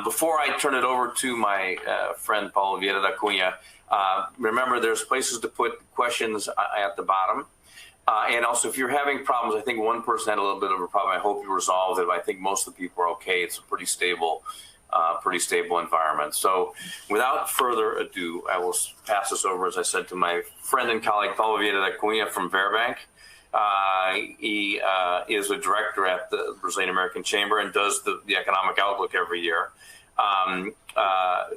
Before I turn it over to my friend Paulo Vieira da Cunha, remember there's places to put questions at the bottom. And also, if you're having problems, I think one person had a little bit of a problem. I hope you resolved it. I think most of the people are okay. It's a pretty stable environment. So without further ado, I will pass this over, as I said, to my friend and colleague, Paulo Vieira da Cunha from Verbank. He is a director at the Brazilian American Chamber and does the economic outlook every year.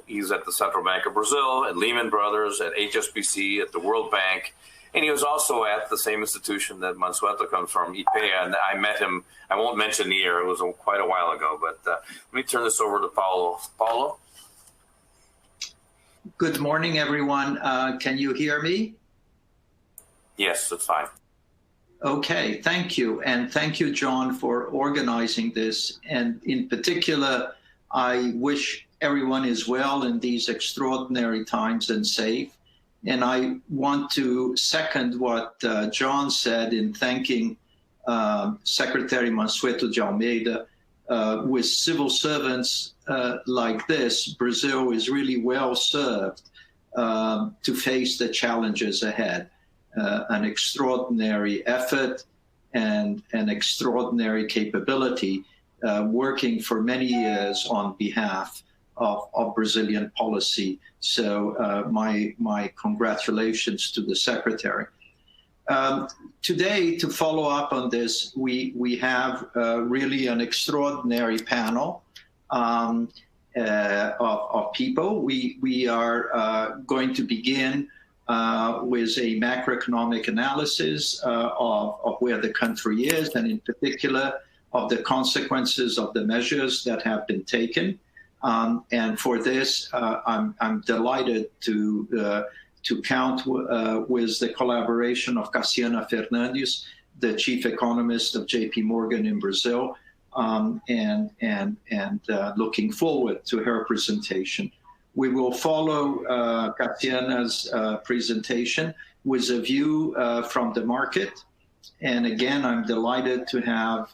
He's at the Central Bank of Brazil, at Lehman Brothers, at HSBC, at the World Bank. And he was also at the same institution that Mansueto comes from, IPEA, and I met him. I won't mention the year. It was quite a while ago, but let me turn this over to Paulo. Paulo? Good morning, everyone. Can you hear me? Yes, it's fine. Okay, thank you. And thank you, John, for organizing this. And in particular, I wish everyone is well in these extraordinary times and safe. And I want to second what John said in thanking Secretary Mansueto de Almeida. With civil servants like this, Brazil is really well served to face the challenges ahead. An extraordinary effort and an extraordinary capability working for many years on behalf of Brazilian policy. So my congratulations to the Secretary. Today, to follow up on this, we have really an extraordinary panel of people. We are going to begin with a macroeconomic analysis of where the country is, and in particular of the consequences of the measures that have been taken. And for this, I'm delighted to count with the collaboration of Cassiana Fernandes, the chief economist of JP Morgan in Brazil, and looking forward to her presentation. We will follow Cassiana's presentation with a view from the market. And again, I'm delighted to have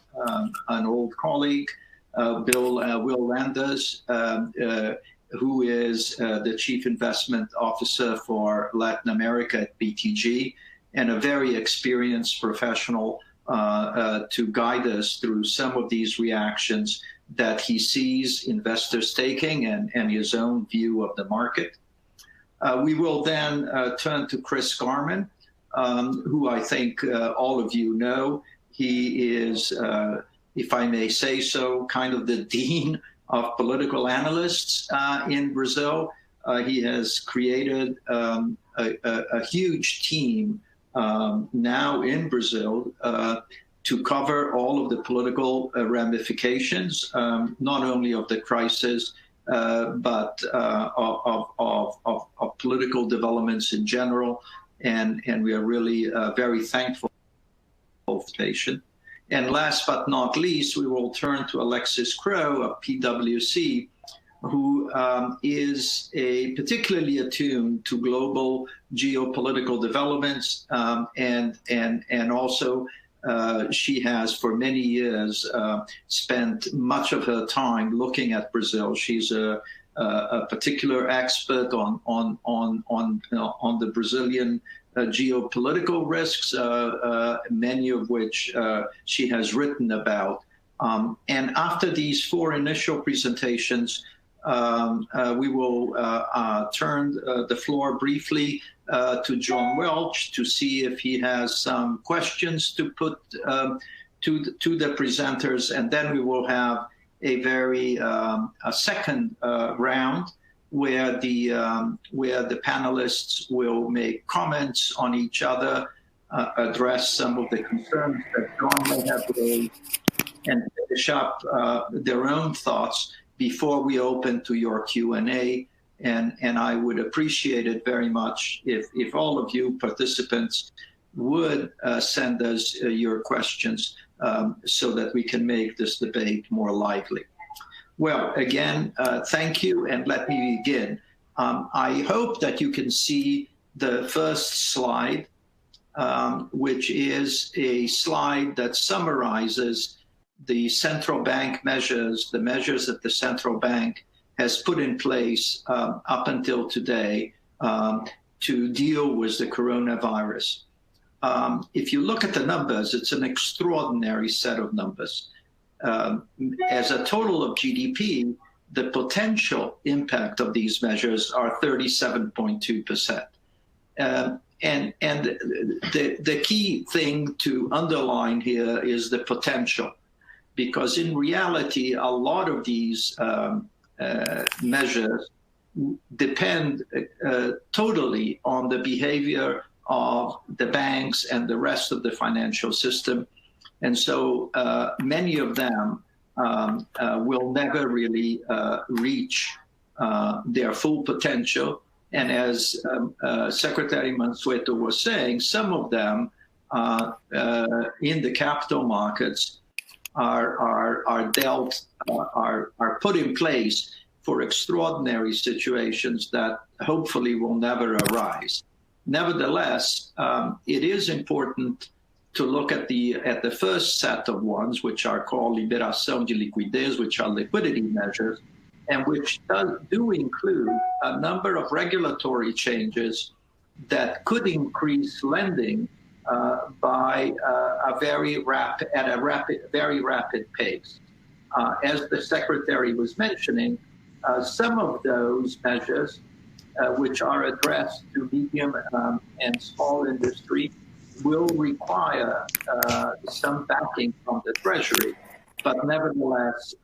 an old colleague, Will Landers, who is the Chief Investment Officer for Latin America at BTG, and a very experienced professional to guide us through some of these reactions that he sees investors taking and his own view of the market. We will then turn to Chris Garman, who I think all of you know. He is, if I may say so, kind of the dean of political analysts in Brazil. He has created a huge team now in Brazil to cover all of the political ramifications, not only of the crisis, but of political developments in general. And we are really very thankful for the patient. And last but not least, we will turn to Alexis Crow of PwC, who is particularly attuned to global geopolitical developments, and also she has for many years spent much of her time looking at Brazil. She's a particular expert on the Brazilian geopolitical risks, many of which she has written about. And after these four initial presentations, we will turn the floor briefly to John Welch to see if he has some questions to put to the presenters, and then we will have a second round where the panelists will make comments on each other, address some of the concerns that John may have raised, and finish up their own thoughts before we open to your Q&A. And I would appreciate it very much if all of you participants would send us your questions so that we can make this debate more lively. Well, again, thank you, and let me begin. I hope that you can see the first slide, which is a slide that summarizes the central bank measures, the measures that the central bank has put in place up until today to deal with the coronavirus. If you look at the numbers, it's an extraordinary set of numbers. As a total of GDP, the potential impact of these measures are 37.2%. And the key thing to underline here is the potential, because in reality, a lot of these measures depend totally on the behavior of the banks and the rest of the financial system. And so many of them will never really reach their full potential. And as Secretary Mansueto was saying, some of them in the capital markets are put in place for extraordinary situations that hopefully will never arise. Nevertheless, it is important to look at the first set of ones, which are called liberação de liquidez, which are liquidity measures, and which do include a number of regulatory changes that could increase lending by a very rapid pace. As the Secretary was mentioning, some of those measures, which are addressed to medium and small industry, will require some backing from the Treasury. But nevertheless,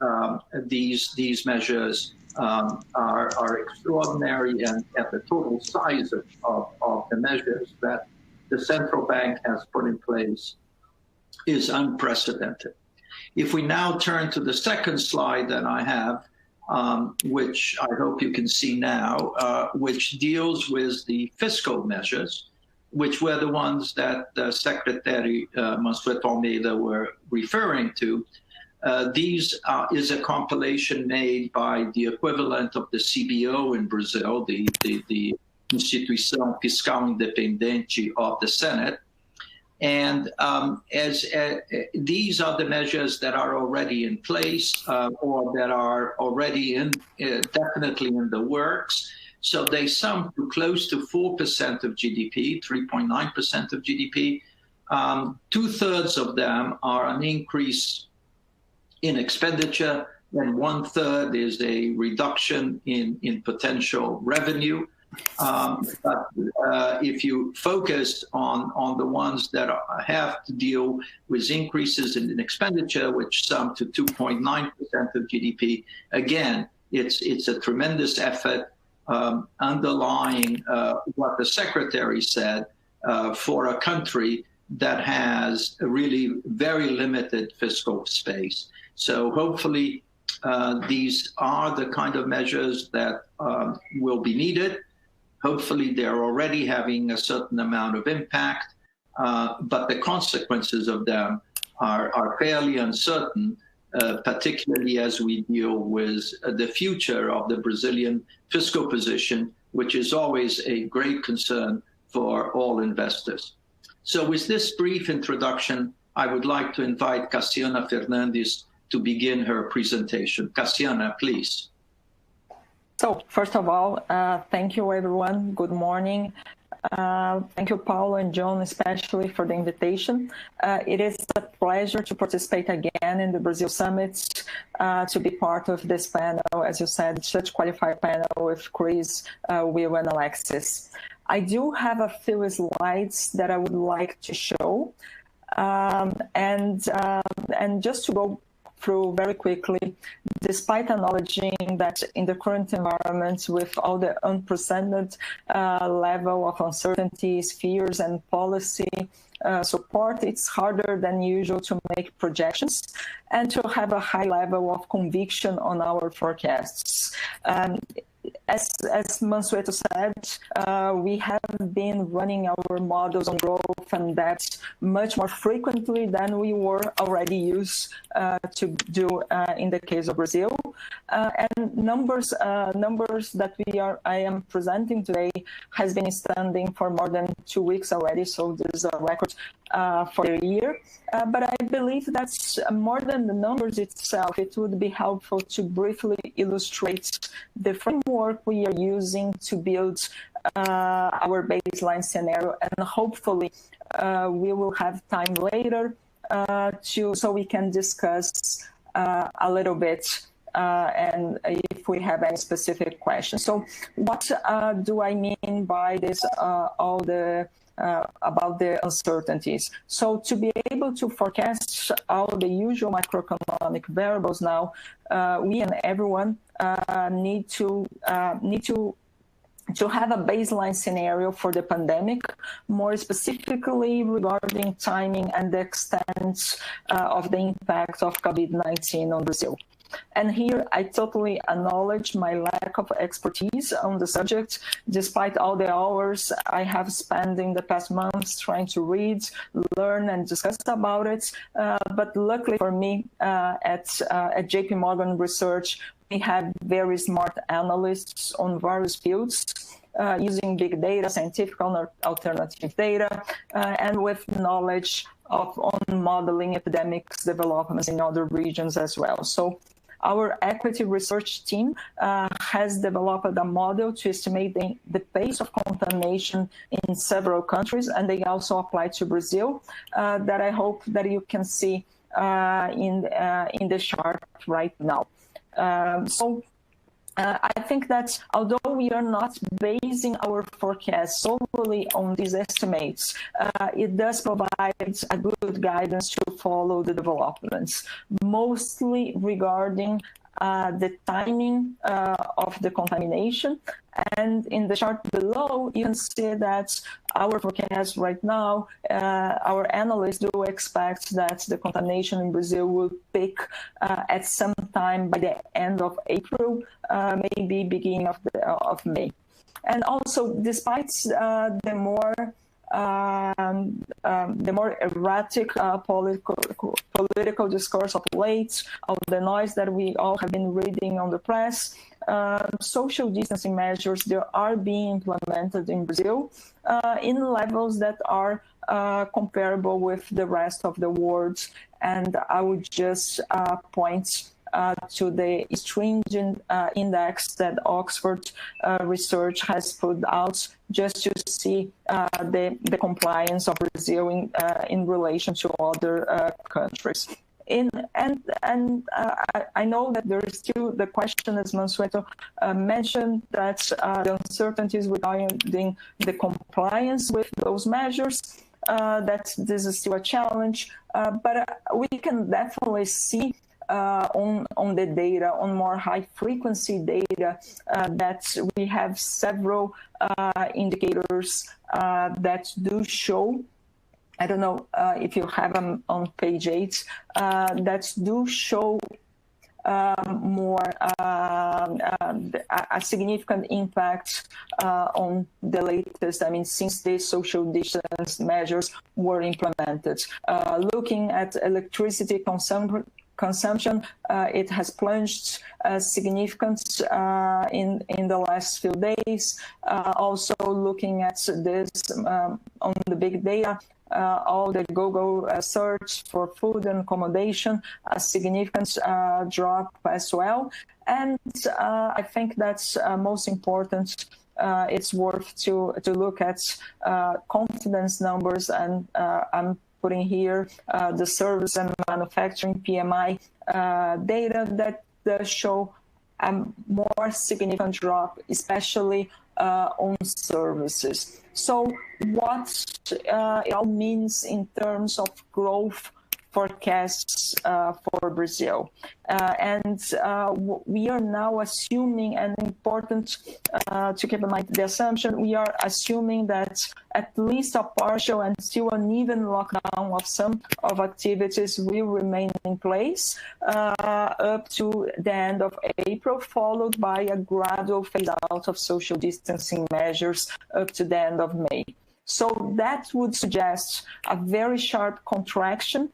these measures are extraordinary, and the total size of the measures that the central bank has put in place is unprecedented. If we now turn to the second slide that I have, which I hope you can see now, which deals with the fiscal measures, which were the ones that Secretary Mansueto Almeida were referring to. These is a compilation made by the equivalent of the CBO in Brazil, the Instituição Fiscal Independente of the Senate. And these are the measures that are already in place or that are already definitely in the works. So they sum to close to 4% of GDP, 3.9% of GDP. 2/3 of them are an increase in expenditure, and 1/3 is a reduction in potential revenue. But if you focus on the ones that have to deal with increases in expenditure, which sum to 2.9% of GDP, again, it's a tremendous effort underlying what the Secretary said for a country that has really very limited fiscal space. So hopefully these are the kind of measures that will be needed. Hopefully they're already having a certain amount of impact, but the consequences of them are fairly uncertain, particularly as we deal with the future of the Brazilian fiscal position, which is always a great concern for all investors. So with this brief introduction, I would like to invite Cassiana Fernandes to begin her presentation. Cassiana, please. So first of all, thank you, everyone. Good morning. Thank you, Paulo and John, especially for the invitation. It is a pleasure to participate again in the Brazil Summit, to be part of this panel, as you said, such qualified panel with Chris, Will, and Alexis. I do have a few slides that I would like to show, and just to go through very quickly, despite acknowledging that in the current environment with all the unprecedented level of uncertainties, fears, and policy support, it's harder than usual to make projections and to have a high level of conviction on our forecasts. As Mansueto said, we have been running our models on growth and debt much more frequently than we were already used to do in the case of Brazil. And numbers that I am presenting today has been standing for more than 2 weeks already, so this is a record for the year. But I believe that's more than the numbers itself. It would be helpful to briefly illustrate the framework we are using to build our baseline scenario, and hopefully we will have time later so we can discuss a little bit and if we have any specific questions. So what do I mean by this, about the uncertainties? So to be able to forecast all the usual macroeconomic variables now, we and everyone need to have a baseline scenario for the pandemic, more specifically regarding timing and the extent of the impact of COVID-19 on Brazil. And here I totally acknowledge my lack of expertise on the subject, despite all the hours I have spent in the past months trying to read, learn, and discuss about it. But luckily for me, at JP Morgan Research, we have very smart analysts on various fields, using big data, scientific or alternative data, and with knowledge on modeling epidemics developments in other regions as well. So our equity research team has developed a model to estimate the pace of contamination in several countries, and they also apply to Brazil, that I hope that you can see in the chart right now. I think that although we are not basing our forecast solely on these estimates, it does provide a good guidance to follow the developments, mostly regarding the timing of the contamination. And in the chart below, you can see that our forecast right now, our analysts do expect that the contamination in Brazil will peak at some time by the end of April, maybe beginning of May. And also, despite the more erratic political discourse of late, of the noise that we all have been reading on the press, social distancing measures, they are being implemented in Brazil in levels that are comparable with the rest of the world. And I would just point to the stringent index that Oxford Research has put out, just to see the compliance of Brazil in relation to other countries. I know that there is still the question, as Mansueto mentioned, that the uncertainties regarding the compliance with those measures, that this is still a challenge, but we can definitely see on the data, on more high-frequency data, that we have several indicators that do show, I don't know if you have them on page 8, that do show more a significant impact on the latest, since the social distance measures were implemented. Looking at electricity consumption, it has plunged significant in the last few days. Also looking at this on the big data, all the Google search for food and accommodation, a significant drop as well. And I think that's most important. It's worth to look at confidence numbers, and I'm putting here the service and manufacturing PMI data that show a more significant drop, especially on services. So what it all means in terms of growth forecasts for Brazil. We are now assuming, and important to keep in mind the assumption, we are assuming that at least a partial and still uneven lockdown of some of activities will remain in place up to the end of April, followed by a gradual phase out of social distancing measures up to the end of May. So that would suggest a very sharp contraction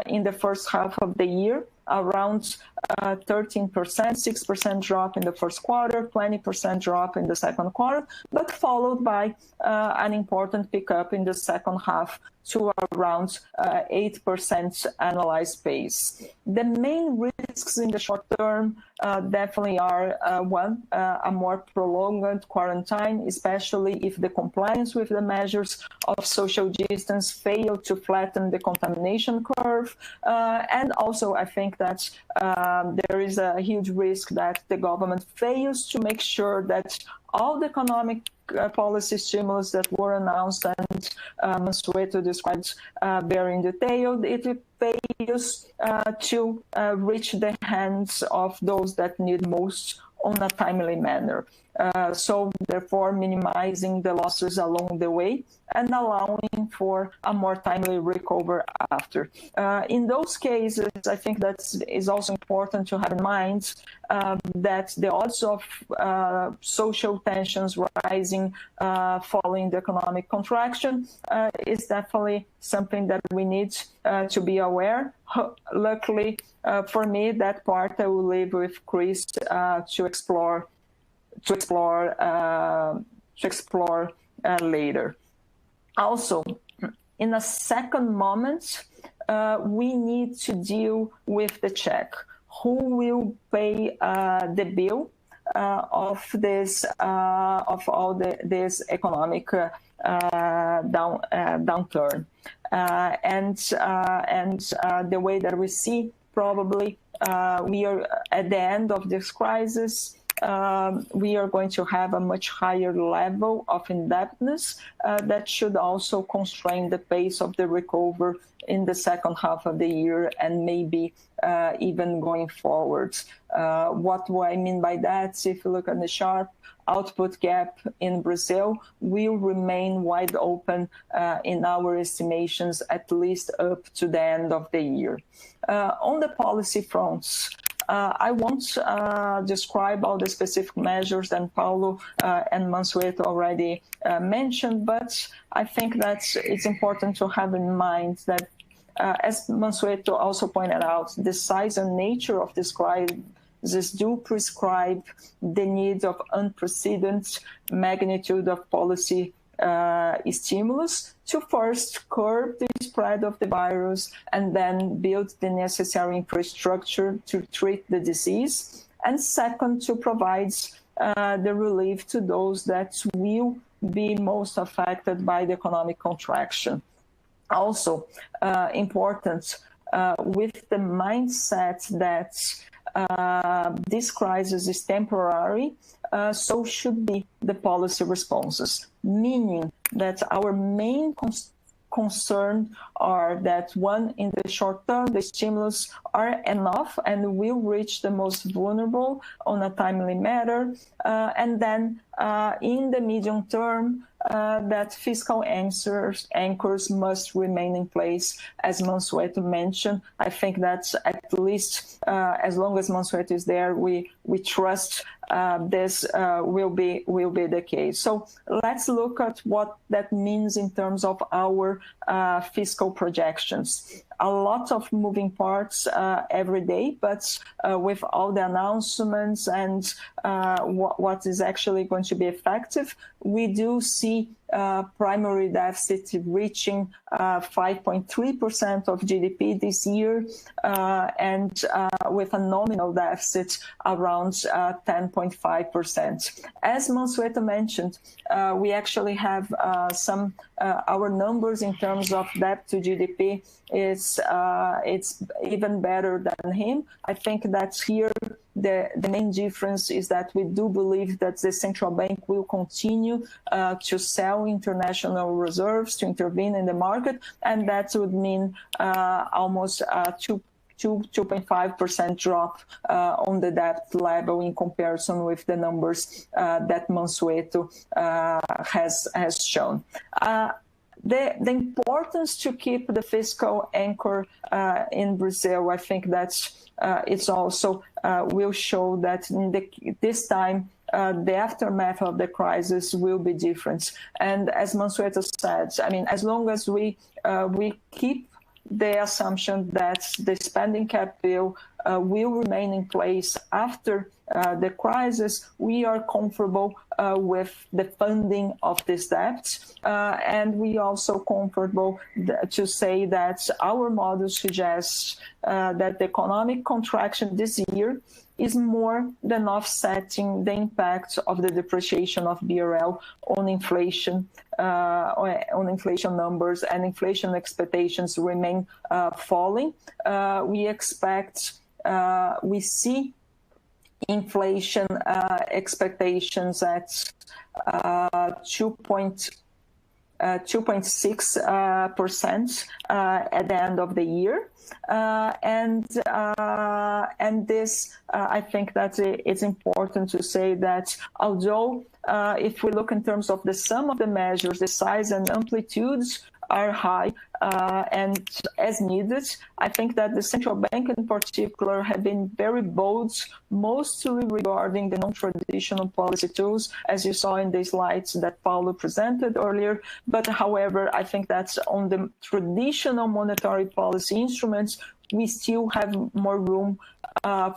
in the first half of the year, around 13%, 6% drop in the first quarter, 20% drop in the second quarter, but followed by an important pickup in the second half to around 8% annualized pace. The main risks in the short term definitely are one, a more prolonged quarantine, especially if the compliance with the measures of social distance fail to flatten the contamination curve. And also, I think that there is a huge risk that the government fails to make sure that all the economic policy stimulus that were announced and Mansueto described very in detail, it fails to reach the hands of those that need most on a timely manner. So therefore minimizing the losses along the way and allowing for a more timely recovery after. In those cases, I think that is also important to have in mind that the odds of social tensions rising following the economic contraction is definitely something that we need to be aware. Luckily for me, that part I will leave with Chris to explore later. Also, in a second moment, we need to deal with the check. Who will pay the bill of this this economic downturn? And the way that we see, probably we are at the end of this crisis. We are going to have a much higher level of indebtedness that should also constrain the pace of the recovery in the second half of the year and maybe even going forward. What do I mean by that? If you look at the chart, output gap in Brazil will remain wide open in our estimations, at least up to the end of the year. On the policy fronts, I won't describe all the specific measures that Paulo and Mansueto already mentioned, but I think that it's important to have in mind that, as Mansueto also pointed out, the size and nature of this crisis do prescribe the need of unprecedented magnitude of policy stimulus to first curb the spread of the virus and then build the necessary infrastructure to treat the disease, and second, to provide the relief to those that will be most affected by the economic contraction. Also important, with the mindset that this crisis is temporary, so should be the policy responses, meaning that our main concern are that, one, in the short term, the stimulus are enough and will reach the most vulnerable on a timely manner, and then in the medium term, that fiscal anchors must remain in place, as Mansueto mentioned. I think that at least as long as Mansueto is there, we trust this will be the case. So let's look at what that means in terms of our fiscal projections. A lot of moving parts every day, but with all the announcements and what is actually going to be effective, we do see primary deficit reaching 5.3% of GDP this year, and with a nominal deficit around 10.5%. As Mansueto mentioned, we actually have some our numbers in terms of debt to GDP is it's even better than him. I think that here the main difference is that we do believe that the central bank will continue to sell international reserves, to intervene in the market, and that would mean almost 2.5% drop on the debt level in comparison with the numbers that Mansueto has shown. The importance to keep the fiscal anchor in Brazil, I think that's it's also will show that in this time the aftermath of the crisis will be different. And as Mansueto said, I mean, as long as we keep the assumption that the spending cap bill will remain in place after the crisis, we are comfortable with the funding of this debt. And we also comfortable to say that our model suggests that the economic contraction this year is more than offsetting the impact of the depreciation of BRL on inflation numbers, and inflation expectations remain falling. We see inflation expectations at 2.6% at the end of the year. And this, I think that it's important to say that although if we look in terms of the sum of the measures, the size and amplitudes are high and as needed, I think that the central bank in particular have been very bold, mostly regarding the non-traditional policy tools, as you saw in the slides that Paulo presented earlier. But however, I think that on the traditional monetary policy instruments, we still have more room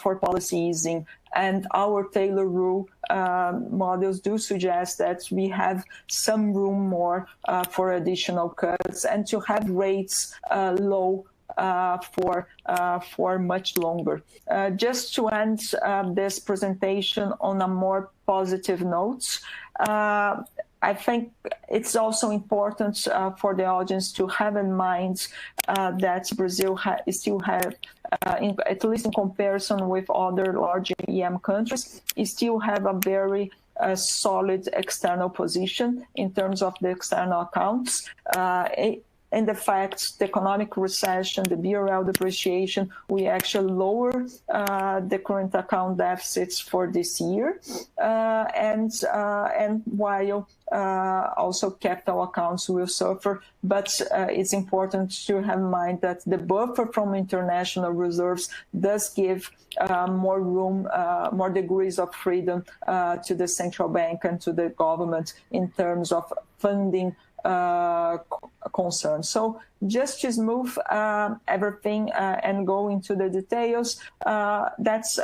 for policy easing. And our Taylor rule models do suggest that we have some room more for additional cuts and to have rates low for much longer. Just to end this presentation on a more positive note, I think it's also important for the audience to have in mind that Brazil still have, at least in comparison with other large EM countries, still have a very solid external position in terms of the external accounts. And the fact, the economic recession, the BRL depreciation, we actually lower the current account deficits for this year, and while also capital accounts will suffer. But it's important to have in mind that the buffer from international reserves does give more room, more degrees of freedom to the central bank and to the government in terms of funding concerns. So just to smooth everything and go into the details, and this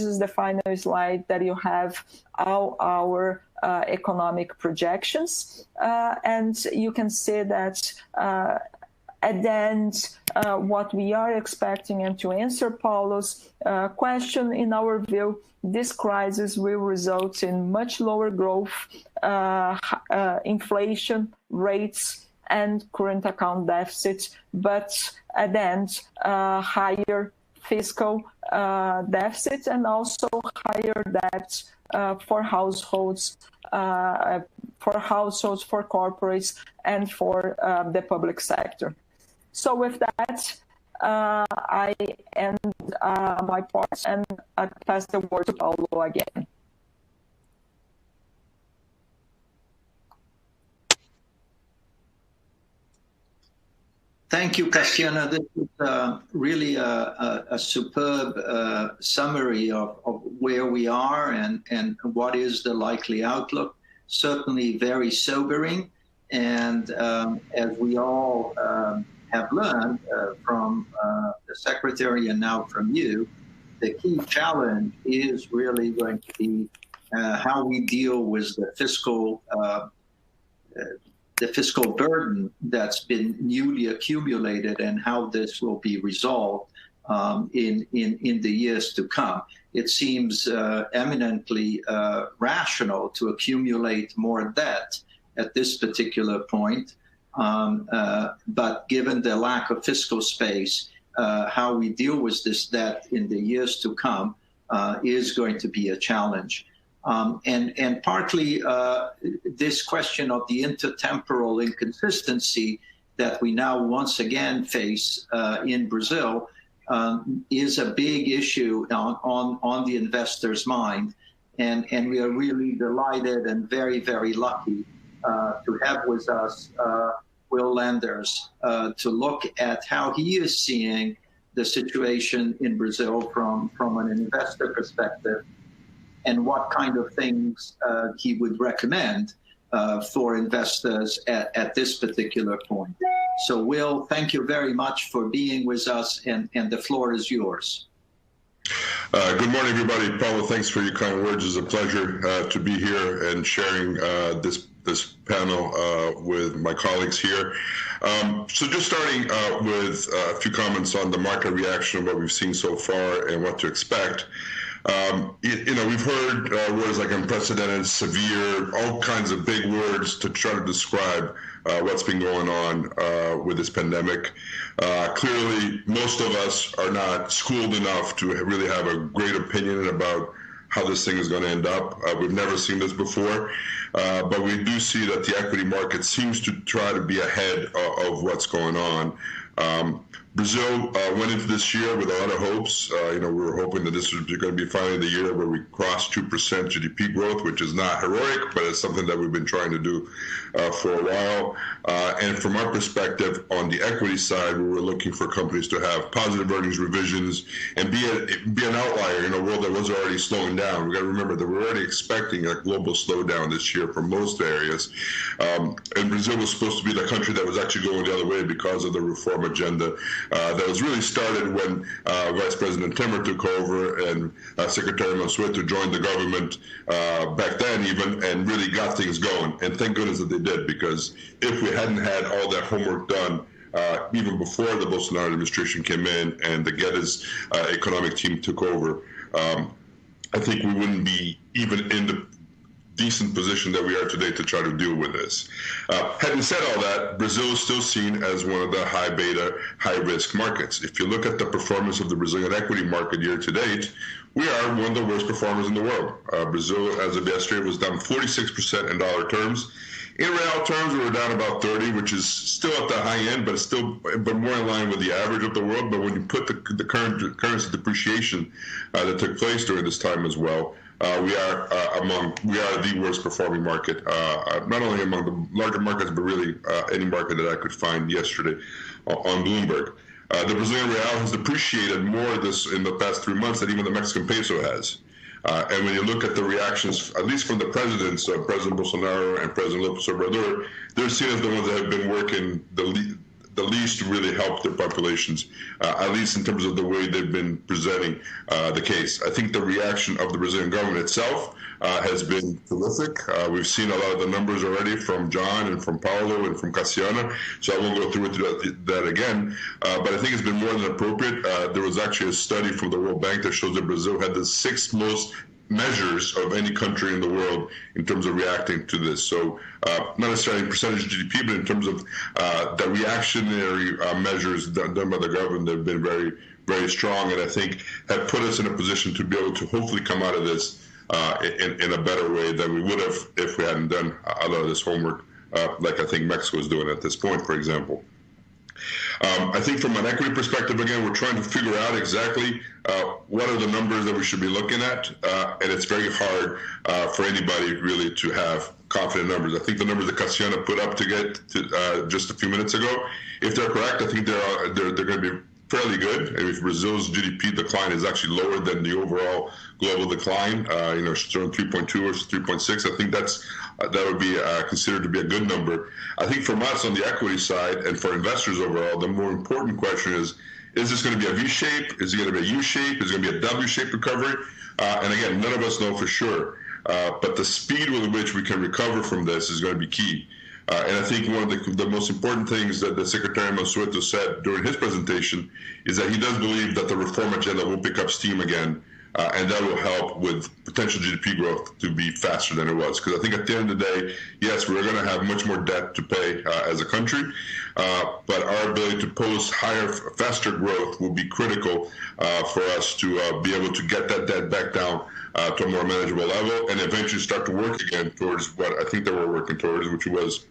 is the final slide that you have all our economic projections, and you can see that at the end, what we are expecting, and to answer Paulo's question, in our view, this crisis will result in much lower growth, inflation rates, and current account deficits, but at the end, higher fiscal deficit and also higher debt for households, for corporates, and for the public sector. So with that, I end my part and I pass the word to Paulo again. Thank you, Cassiana. This is really a superb summary of where we are and what is the likely outlook. Certainly very sobering. And as we all have learned from the Secretary and now from you, the key challenge is really going to be how we deal with the fiscal burden that's been newly accumulated and how this will be resolved in the years to come. It seems eminently rational to accumulate more debt at this particular point. But given the lack of fiscal space, how we deal with this debt in the years to come is going to be a challenge. And partly this question of the intertemporal inconsistency that we now once again face in Brazil is a big issue on the investor's mind. And we are really delighted and very, very lucky to have with us Will Landers to look at how he is seeing the situation in Brazil from an investor perspective and what kind of things he would recommend for investors at this particular point. So Will, thank you very much for being with us, and the floor is yours. Good morning, everybody. Paulo, thanks for your kind words. It's a pleasure to be here and sharing this panel with my colleagues here. So just starting with a few comments on the market reaction of what we've seen so far and what to expect. We've heard words like unprecedented, severe, all kinds of big words to try to describe what's been going on with this pandemic. Clearly, most of us are not schooled enough to really have a great opinion about how this thing is going to end up. We've never seen this before, but we do see that the equity market seems to try to be ahead of what's going on. Brazil went into this year with a lot of hopes. We were hoping that this was going to be finally the year where we crossed 2% GDP growth, which is not heroic, but it's something that we've been trying to do for a while. And from our perspective, on the equity side, we were looking for companies to have positive earnings revisions and be an outlier in a world that was already slowing down. We got to remember that we're already expecting a global slowdown this year for most areas. And Brazil was supposed to be the country that was actually going the other way because of the reform agenda that was really started when Vice President Temer took over and Secretary Mansueto joined the government back then even, and really got things going. And thank goodness that they did, because if we hadn't had all that homework done even before the Bolsonaro administration came in and the Guedes economic team took over, I think we wouldn't be even in the decent position that we are today to try to deal with this. Having said all that, Brazil is still seen as one of the high beta, high risk markets. If you look at the performance of the Brazilian equity market year to date, we are one of the worst performers in the world. Brazil, as of yesterday, was down 46% in dollar terms. In real terms, we were down about 30, which is still at the high end, but more in line with the average of the world. But when you put the current currency depreciation that took place during this time as well, we are the worst performing market, not only among the larger markets, but really any market that I could find yesterday on Bloomberg. The Brazilian real has depreciated more in the past 3 months than even the Mexican peso has. And when you look at the reactions, at least from the presidents, President Bolsonaro and President Lopez Obrador, they're seen as the ones that have been working the least to really help their populations, at least in terms of the way they've been presenting the case. I think the reaction of the Brazilian government itself has been terrific. We've seen a lot of the numbers already from John and from Paulo and from Cassiana, so I won't go through that again, but I think it's been more than appropriate. There was actually a study from the World Bank that shows that Brazil had the 6th most measures of any country in the world in terms of reacting to this. So not necessarily in percentage of GDP, but in terms of the reactionary measures done by the government, they've been very, very strong, and I think have put us in a position to be able to hopefully come out of this in a better way than we would have if we hadn't done a lot of this homework, like I think Mexico is doing at this point, for example. I think from an equity perspective, again, we're trying to figure out exactly what are the numbers that we should be looking at, and it's very hard for anybody really to have confident numbers. I think the numbers that Cassiana put up just a few minutes ago, if they're correct, I think they're going to be fairly good. And if Brazil's GDP decline is actually lower than the overall global decline, it's around 3.2 versus 3.6, I think that would be considered to be a good number. I think from us on the equity side and for investors overall, the more important question is this going to be a V-shape? Is it going to be a U-shape? Is it going to be a W-shaped recovery? And again, none of us know for sure. But the speed with which we can recover from this is going to be key. And I think one of the most important things that the Secretary Mansueto said during his presentation is that he does believe that the reform agenda will pick up steam again, and that will help with potential GDP growth to be faster than it was. Because I think at the end of the day, yes, we're going to have much more debt to pay as a country, but our ability to post higher, faster growth will be critical for us to be able to get that debt back down to a more manageable level and eventually start to work again towards what I think they were working towards, which was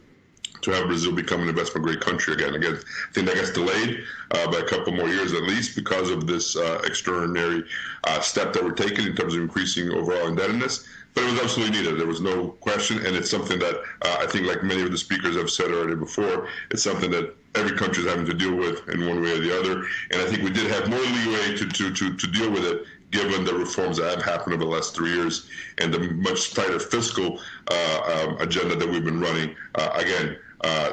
to have Brazil become an investment-grade country again. Again, I think that gets delayed by a couple more years at least because of this extraordinary step that we're taking in terms of increasing overall indebtedness. But it was absolutely needed. There was no question, and it's something that I think, like many of the speakers have said already before, it's something that every country is having to deal with in one way or the other. And I think we did have more leeway to deal with it, given the reforms that have happened over the last 3 years and the much tighter fiscal agenda that we've been running,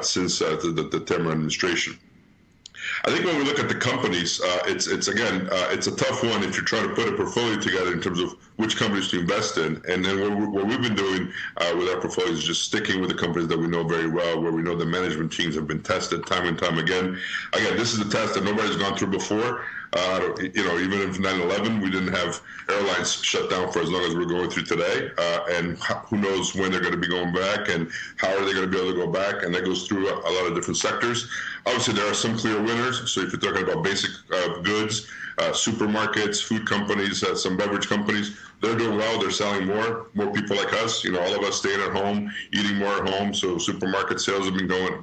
since the Temer administration. I think when we look at the companies, it's a tough one if you're trying to put a portfolio together in terms of which companies to invest in. And then what we've been doing with our portfolios is just sticking with the companies that we know very well, where we know the management teams have been tested time and time again. Again, this is a test that nobody's gone through before. Even if 9/11, we didn't have airlines shut down for as long as we're going through today, and who knows when they're going to be going back and how are they going to be able to go back, and that goes through a lot of different sectors. Obviously, there are some clear winners. So if you're talking about basic goods, supermarkets, food companies, some beverage companies, they're doing well. They're selling more people like us. All of us staying at home, eating more at home. So supermarket sales have been going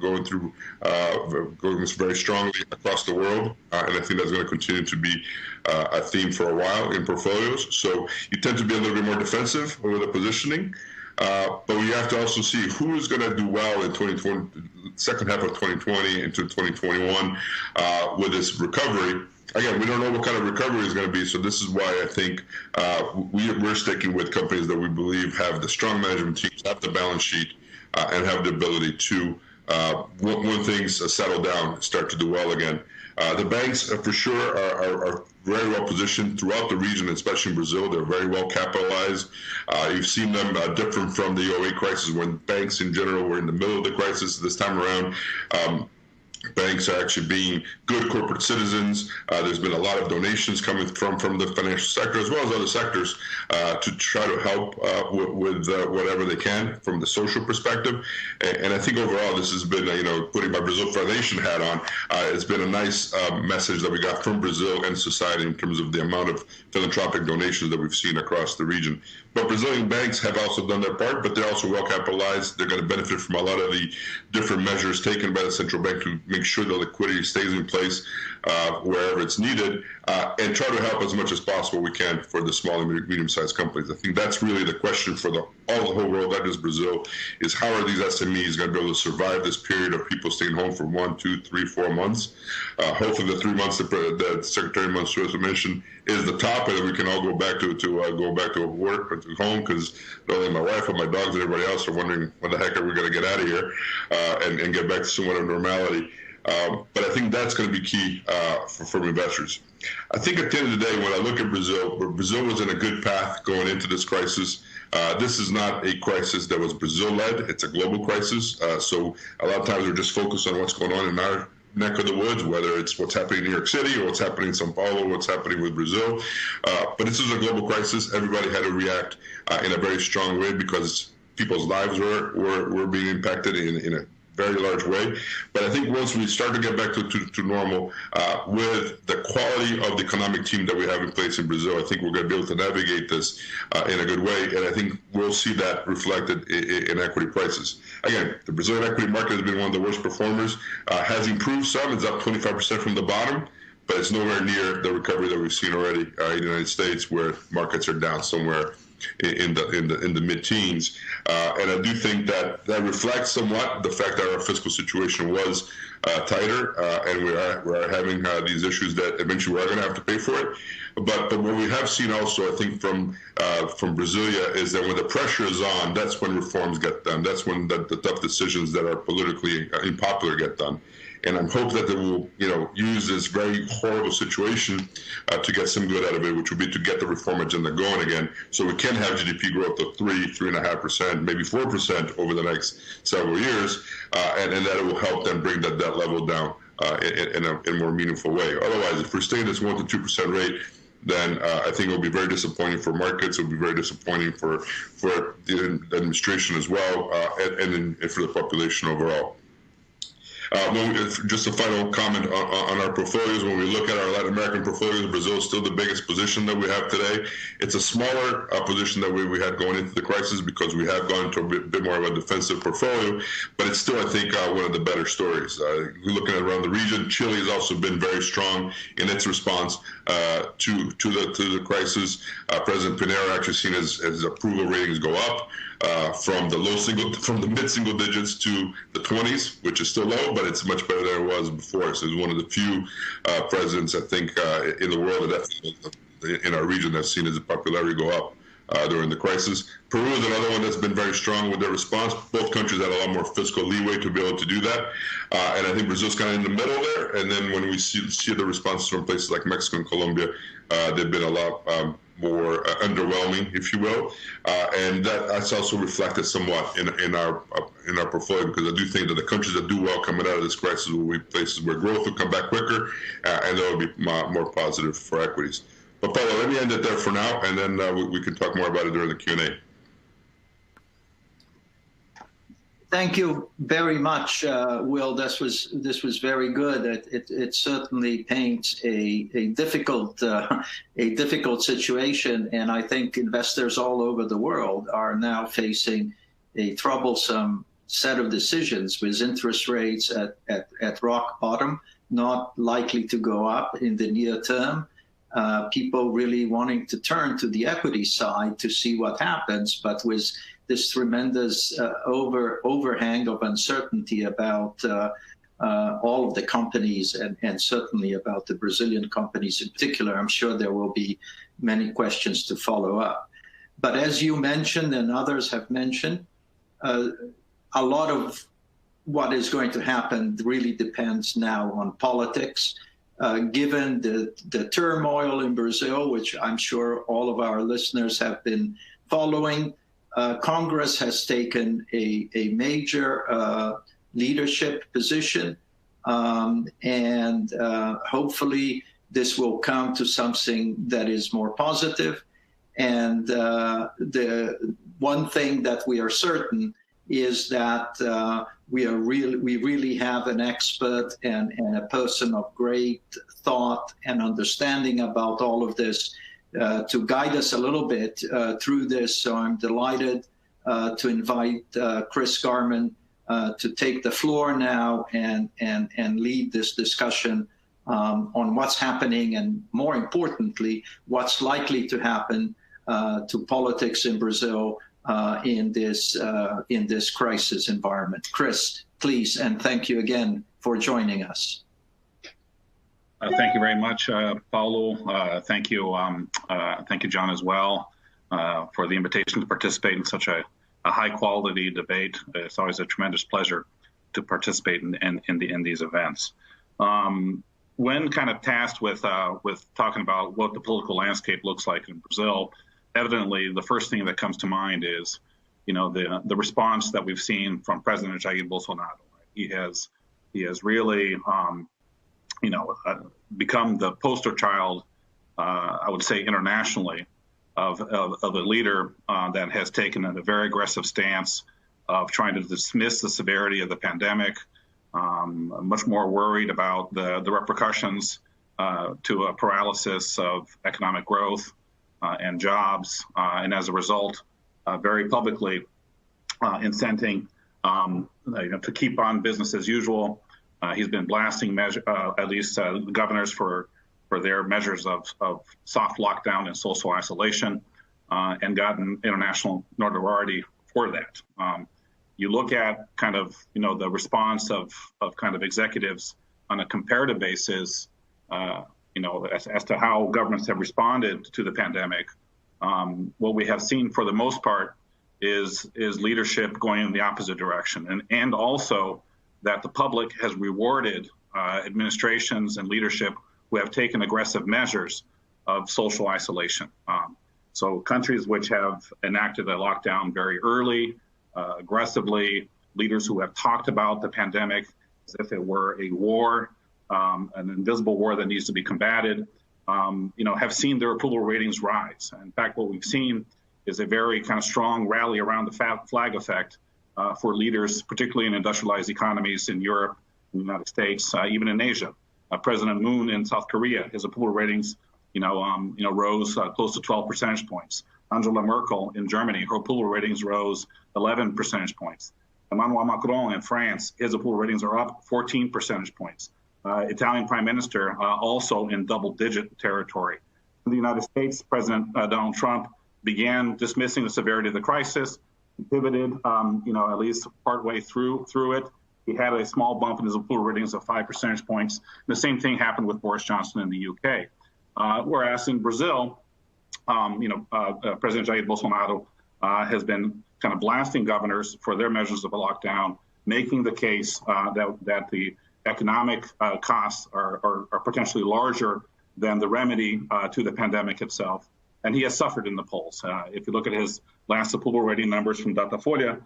very strongly across the world, and I think that's going to continue to be a theme for a while in portfolios. So you tend to be a little bit more defensive with the positioning, but we have to also see who is going to do well in 2020, second half of 2020 into 2021 with this recovery. Again, we don't know what kind of recovery is going to be, so this is why I think we're sticking with companies that we believe have the strong management teams, have the balance sheet, and have the ability to, when things settle down, start to do well again. The banks, for sure, are very well positioned throughout the region, especially in Brazil. They're very well capitalized. You've seen them different from the 2008 crisis, when banks in general were in the middle of the crisis. This time around, banks are actually being good corporate citizens. There's been a lot of donations coming from the financial sector as well as other sectors to try to help with whatever they can from the social perspective. And I think overall this has been, putting my Brazil Foundation hat on, it's been a nice message that we got from Brazil and society in terms of the amount of philanthropic donations that we've seen across the region. But Brazilian banks have also done their part, but they're also well capitalized. They're going to benefit from a lot of the different measures taken by the central bank to make sure the liquidity stays in place wherever it's needed, and try to help as much as possible we can for the small and medium-sized companies. I think that's really the question for the whole world, not just Brazil, is how are these SMEs going to be able to survive this period of people staying home for 1, 2, 3, 4 months? Hopefully the 3 months that Secretary Mansueto mentioned is the top, and then we can all go back to work or to home, because not only my wife but my dogs and everybody else are wondering when the heck are we going to get out of here and get back to somewhat of normality. But I think that's going to be key for investors. I think at the end of the day, when I look at Brazil, was in a good path going into this crisis. This is not a crisis that was Brazil-led. It's a global crisis. So a lot of times we're just focused on what's going on in our neck of the woods, whether it's what's happening in New York City or what's happening in Sao Paulo, what's happening with Brazil. But this is a global crisis. Everybody had to react in a very strong way because people's lives were being impacted in a very large way. But I think once we start to get back to normal with the quality of the economic team that we have in place in Brazil, I think we're going to be able to navigate this in a good way. And I think we'll see that reflected in equity prices. Again, the Brazilian equity market has been one of the worst performers, has improved some. It's up 25% from the bottom, but it's nowhere near the recovery that we've seen already in the United States, where markets are down somewhere in the mid-teens, and I do think that reflects somewhat the fact that our fiscal situation was tighter, and we are having these issues that eventually we are going to have to pay for it. But what we have seen also, I think, from Brasilia is that when the pressure is on, that's when reforms get done. That's when the tough decisions that are politically unpopular get done. And I'm hoping that they will, use this very horrible situation to get some good out of it, which would be to get the reform agenda going again, so we can have GDP growth of 3.5%, maybe 4% over the next several years, and that it will help them bring that debt level down in a more meaningful way. Otherwise, if we're staying at this 1 to 2% rate, then I think it will be very disappointing for markets. It will be very disappointing for the administration as well, and for the population overall. Just a final comment on our portfolios. When we look at our Latin American portfolios, Brazil is still the biggest position that we have today. It's a smaller position that we had going into the crisis because we have gone to a bit more of a defensive portfolio, but it's still, I think, one of the better stories. We're looking at around the region. Chile has also been very strong in its response to the crisis. President Pinero actually seen his approval ratings go up from the mid-single digits to the 20s, which is still low, but it's much better than it was before. So he's one of the few presidents, I think, in the world, that in our region, that's seen his popularity go up during the crisis. Peru is another one that's been very strong with their response. Both countries had a lot more fiscal leeway to be able to do that. And I think Brazil's kind of in the middle there. And then when we see the responses from places like Mexico and Colombia, they've been a lot more underwhelming, if you will. And that's also reflected somewhat in our portfolio, because I do think that the countries that do well coming out of this crisis will be places where growth will come back quicker, and that will be more positive for equities. But Paulo, let me end it there for now, and then we can talk more about it during the Q&A. Thank you very much, Will. This was very good. It certainly paints a difficult situation, and I think investors all over the world are now facing a troublesome set of decisions with interest rates at rock bottom, not likely to go up in the near term. People really wanting to turn to the equity side to see what happens, but with this tremendous overhang of uncertainty about all of the companies, and certainly about the Brazilian companies in particular, I'm sure there will be many questions to follow up. But as you mentioned, and others have mentioned, a lot of what is going to happen really depends now on politics. Given the turmoil in Brazil, which I'm sure all of our listeners have been following, Congress has taken a major leadership position, and hopefully this will come to something that is more positive. And the one thing that we are certain is that we really have an expert and a person of great thought and understanding about all of this to guide us a little bit through this. So I'm delighted to invite Chris Garman to take the floor now and lead this discussion on what's happening, and more importantly, what's likely to happen to politics in Brazil in this crisis environment. Chris, please, and thank you again for joining us. Thank you very much, Paulo. Thank you, John, as well, for the invitation to participate in such a high-quality debate. It's always a tremendous pleasure to participate in these events. When kind of tasked with talking about what the political landscape looks like in Brazil, evidently the first thing that comes to mind is, the response that we've seen from President Jair Bolsonaro. He has really become the poster child, I would say internationally, of a leader that has taken a very aggressive stance of trying to dismiss the severity of the pandemic, much more worried about the repercussions to a paralysis of economic growth and jobs, and as a result, very publicly incenting to keep on business as usual. He's been blasting at least governors for their measures of soft lockdown and social isolation, and gotten international notoriety for that. You look at kind of the response of kind of executives on a comparative basis, as to how governments have responded to the pandemic. What we have seen for the most part is leadership going in the opposite direction, and also that the public has rewarded administrations and leadership who have taken aggressive measures of social isolation. So countries which have enacted a lockdown very early, aggressively, leaders who have talked about the pandemic as if it were a war, an invisible war that needs to be combated, have seen their approval ratings rise. In fact, what we've seen is a very kind of strong rally around the flag effect for leaders, particularly in industrialized economies in Europe, in the United States, even in Asia. President Moon in South Korea, his approval ratings, rose close to 12 percentage points. Angela Merkel in Germany, her approval ratings rose 11 percentage points. Emmanuel Macron in France, his approval ratings are up 14 percentage points. Italian Prime Minister also in double-digit territory. In the United States, President Donald Trump began dismissing the severity of the crisis, pivoted, at least partway through it. He had a small bump in his approval ratings of 5 percentage points. The same thing happened with Boris Johnson in the UK. Whereas in Brazil, President Jair Bolsonaro has been kind of blasting governors for their measures of a lockdown, making the case that the economic costs are potentially larger than the remedy to the pandemic itself. And he has suffered in the polls. If you look at his last approval rating numbers from Datafolha,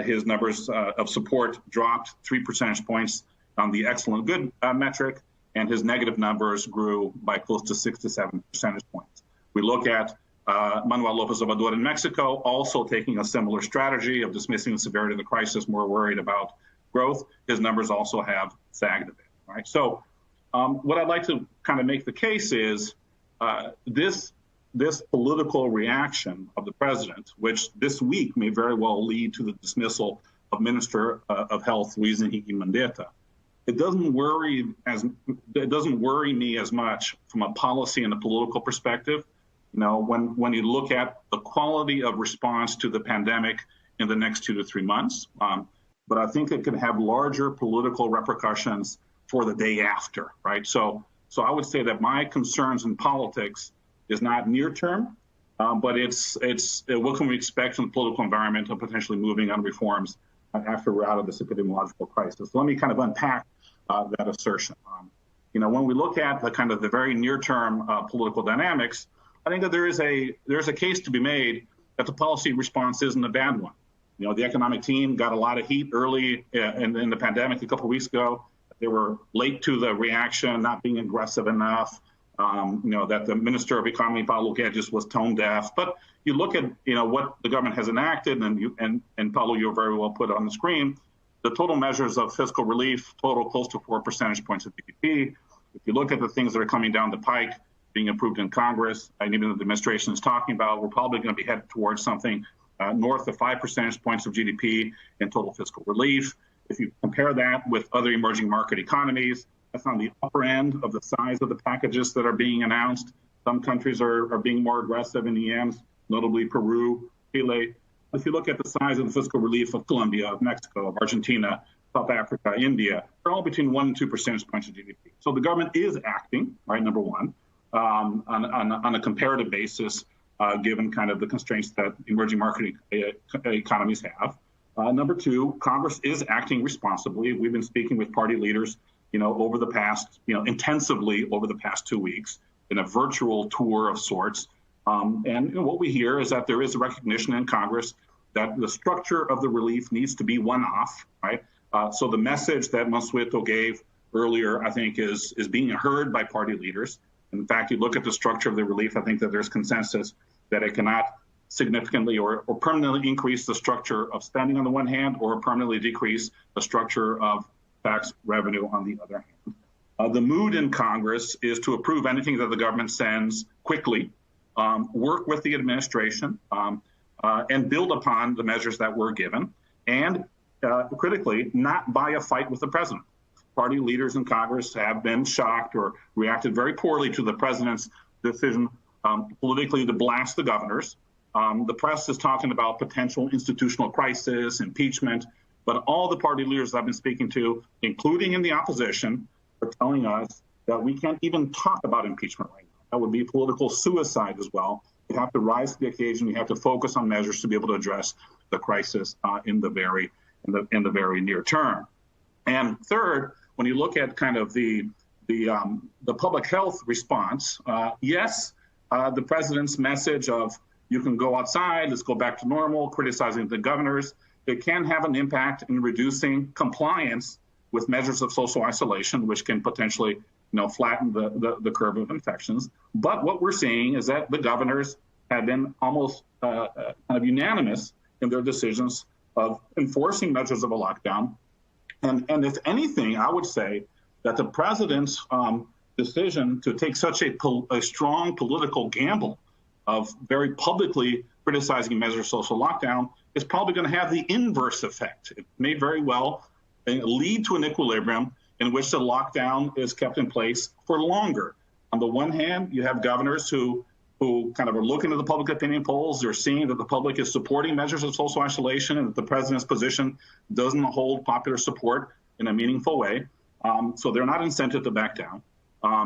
his numbers of support dropped 3 percentage points on the excellent good metric, and his negative numbers grew by close to 6 to 7 percentage points. We look at Manuel López Obrador in Mexico, also taking a similar strategy of dismissing the severity of the crisis, more worried about growth. His numbers also have sagged a bit, right? So what I'd like to kind of make the case is this political reaction of the president, which this week may very well lead to the dismissal of Minister of Health Luiz Henrique Mandetta, it doesn't worry me as much from a policy and a political perspective. You know, when you look at the quality of response to the pandemic in the next 2 to 3 months, but I think it could have larger political repercussions for the day after, right? So I would say that my concerns in politics is not near term, but it's what can we expect from the political environment of potentially moving on reforms after we're out of this epidemiological crisis. So let me kind of unpack that assertion. When we look at the very near term political dynamics, I think that there's a case to be made that the policy response isn't a bad one. You know, the economic team got a lot of heat early in the pandemic a couple of weeks ago. They were late to the reaction, not being aggressive enough. That the Minister of Economy, Paulo Guedes, was tone deaf. But you look at what the government has enacted, and Paulo, you very well put on the screen, the total measures of fiscal relief total close to 4 percentage points of GDP. If you look at the things that are coming down the pike, being approved in Congress, and even the administration is talking about, we're probably going to be headed towards something north of 5 percentage points of GDP in total fiscal relief. If you compare that with other emerging market economies, that's on the upper end of the size of the packages that are being announced. Some countries are being more aggressive in EMs, notably Peru, Chile. If you look at the size of the fiscal relief of Colombia, of Mexico, of Argentina, South Africa, India, they're all between 1 and 2 percentage points of GDP. So the government is acting, right, number one, on a comparative basis, given kind of the constraints that emerging market economies have. Number two, Congress is acting responsibly. We've been speaking with party leaders, over the past, intensively over the past 2 weeks in a virtual tour of sorts. And what we hear is that there is a recognition in Congress that the structure of the relief needs to be one-off, right? So the message that Mansueto gave earlier, I think, is being heard by party leaders. In fact, you look at the structure of the relief, I think that there's consensus that it cannot significantly or permanently increase the structure of spending on the one hand, or permanently decrease the structure of tax revenue on the other hand. The mood in Congress is to approve anything that the government sends quickly, work with the administration, and build upon the measures that were given, and critically, not buy a fight with the president. Party leaders in Congress have been shocked or reacted very poorly to the president's decision politically to blast the governors. The press is talking about potential institutional crisis, impeachment, but all the party leaders I've been speaking to, including in the opposition, are telling us that we can't even talk about impeachment right now. That would be political suicide as well. We have to rise to the occasion. We have to focus on measures to be able to address the crisis in the very near term. And third, when you look at kind of the public health response, yes, the president's message of you can go outside, let's go back to normal, criticizing the governors, it can have an impact in reducing compliance with measures of social isolation, which can potentially flatten the curve of infections. But what we're seeing is that the governors have been almost kind of unanimous in their decisions of enforcing measures of a lockdown. And if anything, I would say that the president's decision to take such a strong political gamble of very publicly criticizing measures of social lockdown is probably going to have the inverse effect. It may very well lead to an equilibrium in which the lockdown is kept in place for longer. On the one hand, you have governors who kind of are looking at the public opinion polls. They're seeing that the public is supporting measures of social isolation and that the president's position doesn't hold popular support in a meaningful way. So they're not incented to back down.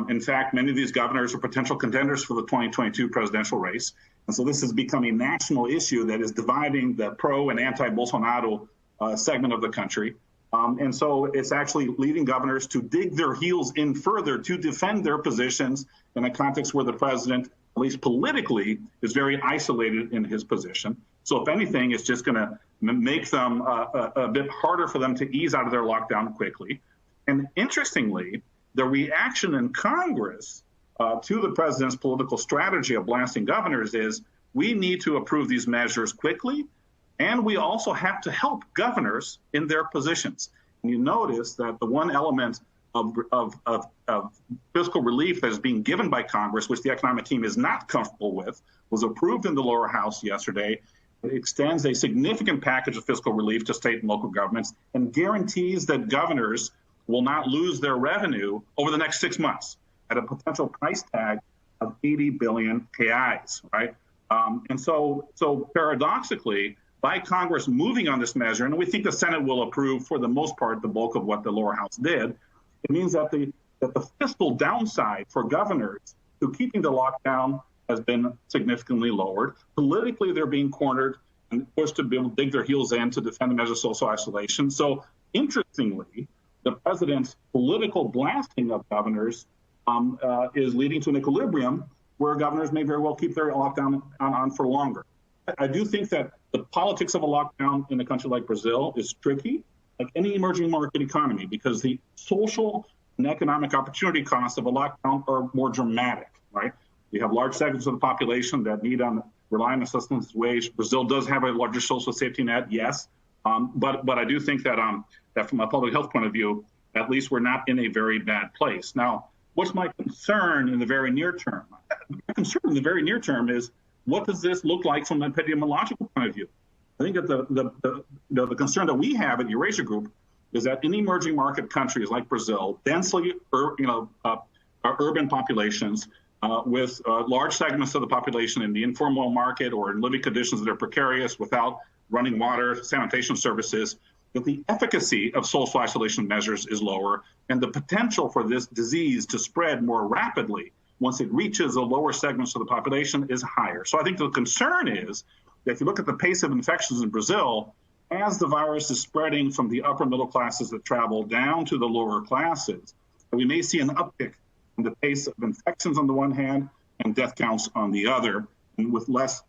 In fact, many of these governors are potential contenders for the 2022 presidential race. And so this has become a national issue that is dividing the pro and anti-Bolsonaro segment of the country. And so it's actually leading governors to dig their heels in further to defend their positions in a context where the president, at least politically, is very isolated in his position. So if anything, it's just going to make them a bit harder for them to ease out of their lockdown quickly. And interestingly, the reaction in Congress to the president's political strategy of blasting governors is we need to approve these measures quickly, and we also have to help governors in their positions. And you notice that the one element of fiscal relief that is being given by Congress, which the economic team is not comfortable with, was approved in the lower house yesterday. It extends a significant package of fiscal relief to state and local governments and guarantees that governors will not lose their revenue over the next 6 months at a potential price tag of 80 billion reais, right? And so paradoxically, by Congress moving on this measure, and we think the Senate will approve for the most part the bulk of what the lower house did, it means that the fiscal downside for governors to keeping the lockdown has been significantly lowered. Politically, they're being cornered and forced to be able to dig their heels in to defend the measure of social isolation. So interestingly, the president's political blasting of governors is leading to an equilibrium where governors may very well keep their lockdown on for longer. I do think that the politics of a lockdown in a country like Brazil is tricky, like any emerging market economy, because the social and economic opportunity costs of a lockdown are more dramatic, right? You have large segments of the population that rely on assistance wage. Brazil does have a larger social safety net, yes, but I do think that that from a public health point of view, at least we're not in a very bad place. Now, what's my concern in the very near term? My concern in the very near term is, what does this look like from an epidemiological point of view? I think that the concern that we have at Eurasia Group is that in emerging market countries like Brazil, densely urban populations with large segments of the population in the informal market or in living conditions that are precarious without running water, sanitation services, that the efficacy of social isolation measures is lower, and the potential for this disease to spread more rapidly once it reaches the lower segments of the population is higher. So I think the concern is that if you look at the pace of infections in Brazil, as the virus is spreading from the upper middle classes that travel down to the lower classes, we may see an uptick in the pace of infections on the one hand and death counts on the other, and with less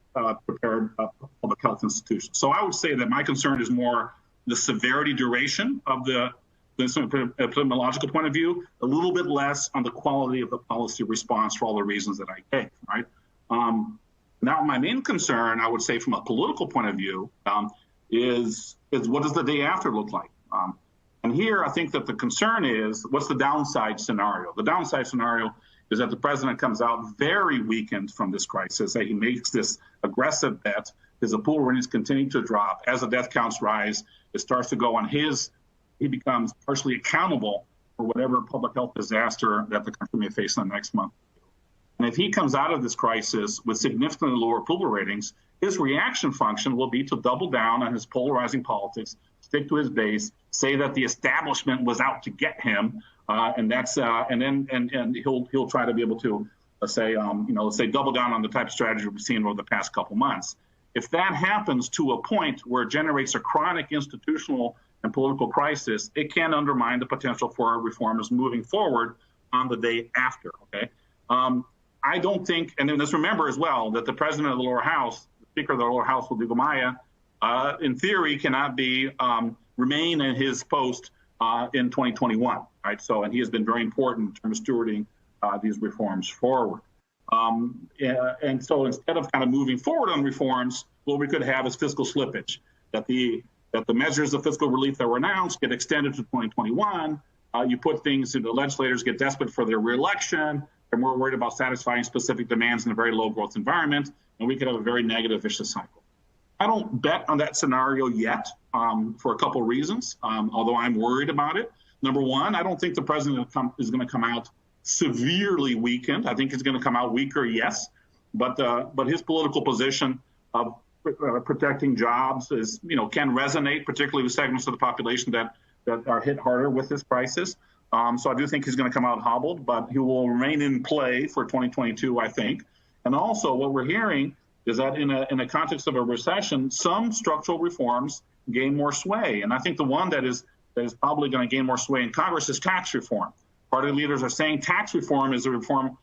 prepared public health institutions. So I would say that my concern is more the severity duration of the epidemiological point of view, a little bit less on the quality of the policy response for all the reasons that I gave, right? Now, my main concern, I would say from a political point of view, is what does the day after look like? And here, I think that the concern is, what's the downside scenario? The downside scenario is that the president comes out very weakened from this crisis, that he makes this aggressive bet, his approval ratings continue to drop. As the death counts rise, it starts to go on he becomes partially accountable for whatever public health disaster that the country may face in the next month. And if he comes out of this crisis with significantly lower approval ratings, his reaction function will be to double down on his polarizing politics, stick to his base, say that the establishment was out to get him, and he'll try to be able to say double down on the type of strategy we've seen over the past couple months. If that happens to a point where it generates a chronic institutional and political crisis, it can undermine the potential for reforms moving forward on the day after. Okay, I don't think, and then let's remember as well that the president of the lower house, the Speaker of the lower house, Rodrigo Maia, in theory cannot remain in his post in 2021. Right, so and he has been very important in terms of stewarding these reforms forward. And so instead of kind of moving forward on reforms, what we could have is fiscal slippage, that the measures of fiscal relief that were announced get extended to 2021. You put things into legislators get desperate for their reelection. They're more worried about satisfying specific demands in a very low growth environment, and we could have a very negative vicious cycle. I don't bet on that scenario yet for a couple of reasons, although I'm worried about it. Number one, I don't think the president is going to come out severely weakened. I think he's going to come out weaker, yes, but his political position of protecting jobs is, can resonate, particularly with segments of the population that are hit harder with this crisis. So I do think he's going to come out hobbled, but he will remain in play for 2022, I think. And also what we're hearing is that in a context of a recession, some structural reforms gain more sway. And I think the one that is probably going to gain more sway in Congress is tax reform. Party leaders are saying tax reform is a reform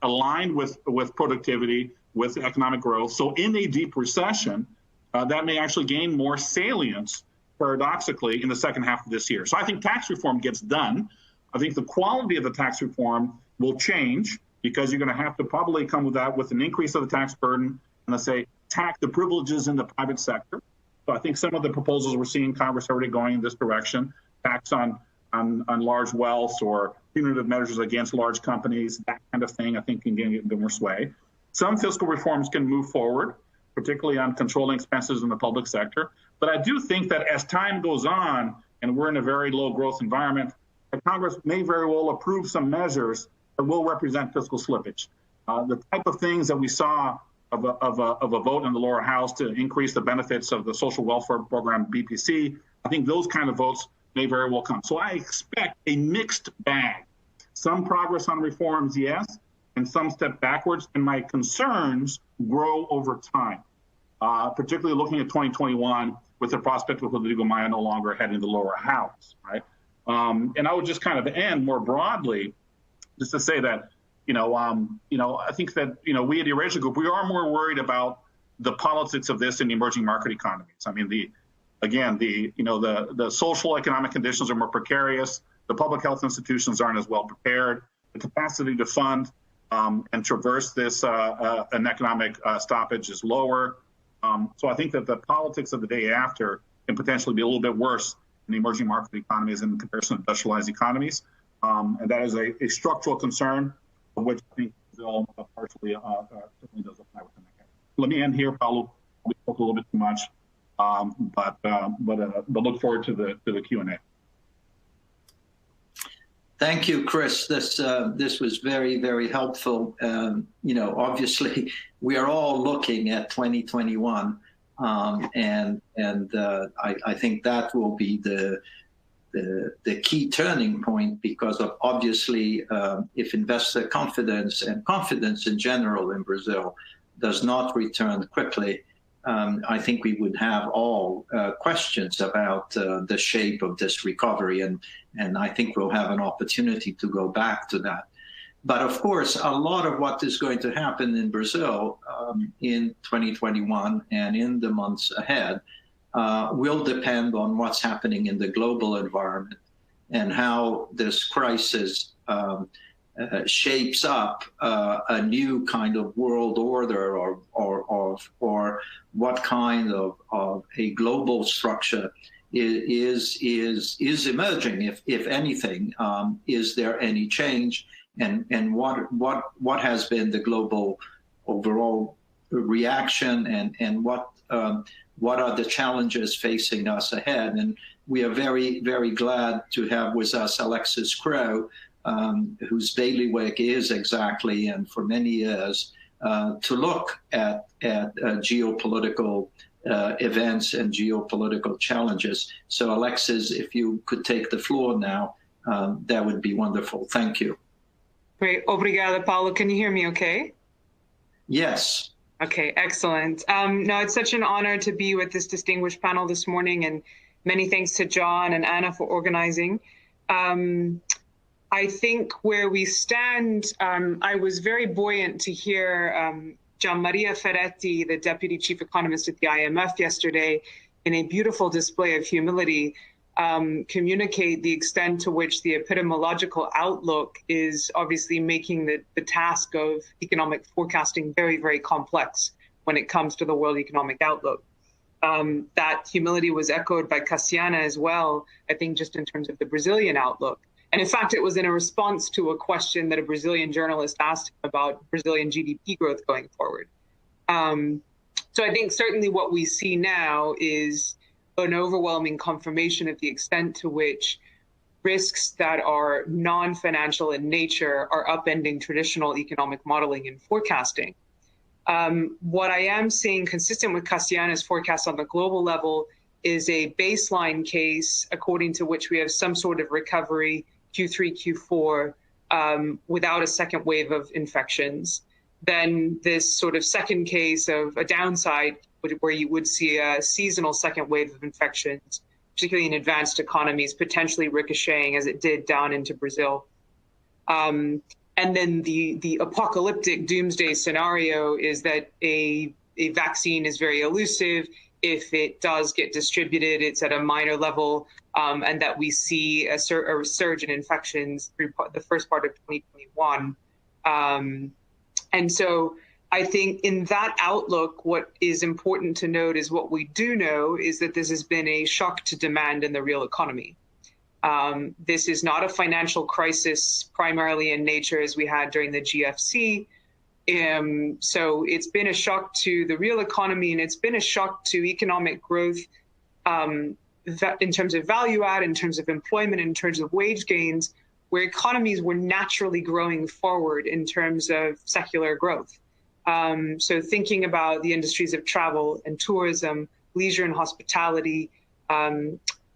aligned with productivity, with economic growth. So in a deep recession, that may actually gain more salience, paradoxically, in the second half of this year. So I think tax reform gets done. I think the quality of the tax reform will change because you're going to have to probably come with that with an increase of the tax burden and let's say tax the privileges in the private sector. So I think some of the proposals we're seeing in Congress are already going in this direction, tax on large wealth or punitive measures against large companies, that kind of thing, I think can gain a bit more sway. Some fiscal reforms can move forward, particularly on controlling expenses in the public sector. But I do think that as time goes on, and we're in a very low growth environment, Congress may very well approve some measures that will represent fiscal slippage. The type of things that we saw of a vote in the lower house to increase the benefits of the social welfare program, BPC, I think those kind of votes may very well come. So I expect a mixed bag. Some progress on reforms, yes, and some step backwards. And my concerns grow over time, particularly looking at 2021 with the prospect of Rodrigo Maia no longer heading the lower house, right? And I would just kind of end more broadly, just to say that, I think that, we at the Eurasia Group, we are more worried about the politics of this in the emerging market economies. I mean, the social economic conditions are more precarious. The public health institutions aren't as well prepared. The capacity to fund and traverse this an economic stoppage is lower. So I think that the politics of the day after can potentially be a little bit worse in the emerging market economies in comparison to industrialized economies. And that is a structural concern, of which I think Brazil partially certainly does apply within that. Let me end here, Paulo. We spoke a little bit too much, but look forward to the Q&A. Thank you, Chris. This was very, very helpful. Obviously, we are all looking at 2021, and I think that will be the key turning point because of obviously, if investor confidence and confidence in general in Brazil does not return quickly, I think we would have all questions about the shape of this recovery, and I think we'll have an opportunity to go back to that. But of course, a lot of what is going to happen in Brazil in 2021 and in the months ahead will depend on what's happening in the global environment and how this crisis shapes up a new kind of world order or what kind of a global structure is emerging, if anything. Is there any change, and what has been the global overall reaction, and what are the challenges facing us ahead? And we are very, very glad to have with us Alexis Crowe, whose bailiwick is exactly, and for many years, to look at geopolitical events and geopolitical challenges. So Alexis, if you could take the floor now, that would be wonderful. Thank you. Great. Obrigada, Paulo. Can you hear me okay? Yes. Okay, excellent. No, it's such an honor to be with this distinguished panel this morning, and many thanks to John and Anna for organizing. I think where we stand, I was very buoyant to hear Gian Maria Ferretti, the Deputy Chief Economist at the IMF yesterday, in a beautiful display of humility, communicate the extent to which the epidemiological outlook is obviously making the task of economic forecasting very, very complex when it comes to the world economic outlook. That humility was echoed by Cassiana as well, I think, just in terms of the Brazilian outlook. And in fact, it was in a response to a question that a Brazilian journalist asked about Brazilian GDP growth going forward. So I think certainly what we see now is an overwhelming confirmation of the extent to which risks that are non-financial in nature are upending traditional economic modeling and forecasting. What I am seeing, consistent with Cassiana's forecast on the global level, is a baseline case according to which we have some sort of recovery Q3, Q4 without a second wave of infections, then this sort of second case of a downside where you would see a seasonal second wave of infections, particularly in advanced economies, potentially ricocheting as it did down into Brazil. And then the apocalyptic doomsday scenario is that a vaccine is very elusive. If it does get distributed, it's at a minor level, and that we see a surge in infections through the first part of 2021. And so I think in that outlook, what is important to note is what we do know is that this has been a shock to demand in the real economy. This is not a financial crisis primarily in nature as we had during the GFC. So it's been a shock to the real economy, and it's been a shock to economic growth in terms of value add, in terms of employment, in terms of wage gains, where economies were naturally growing forward in terms of secular growth. So thinking about the industries of travel and tourism, leisure and hospitality,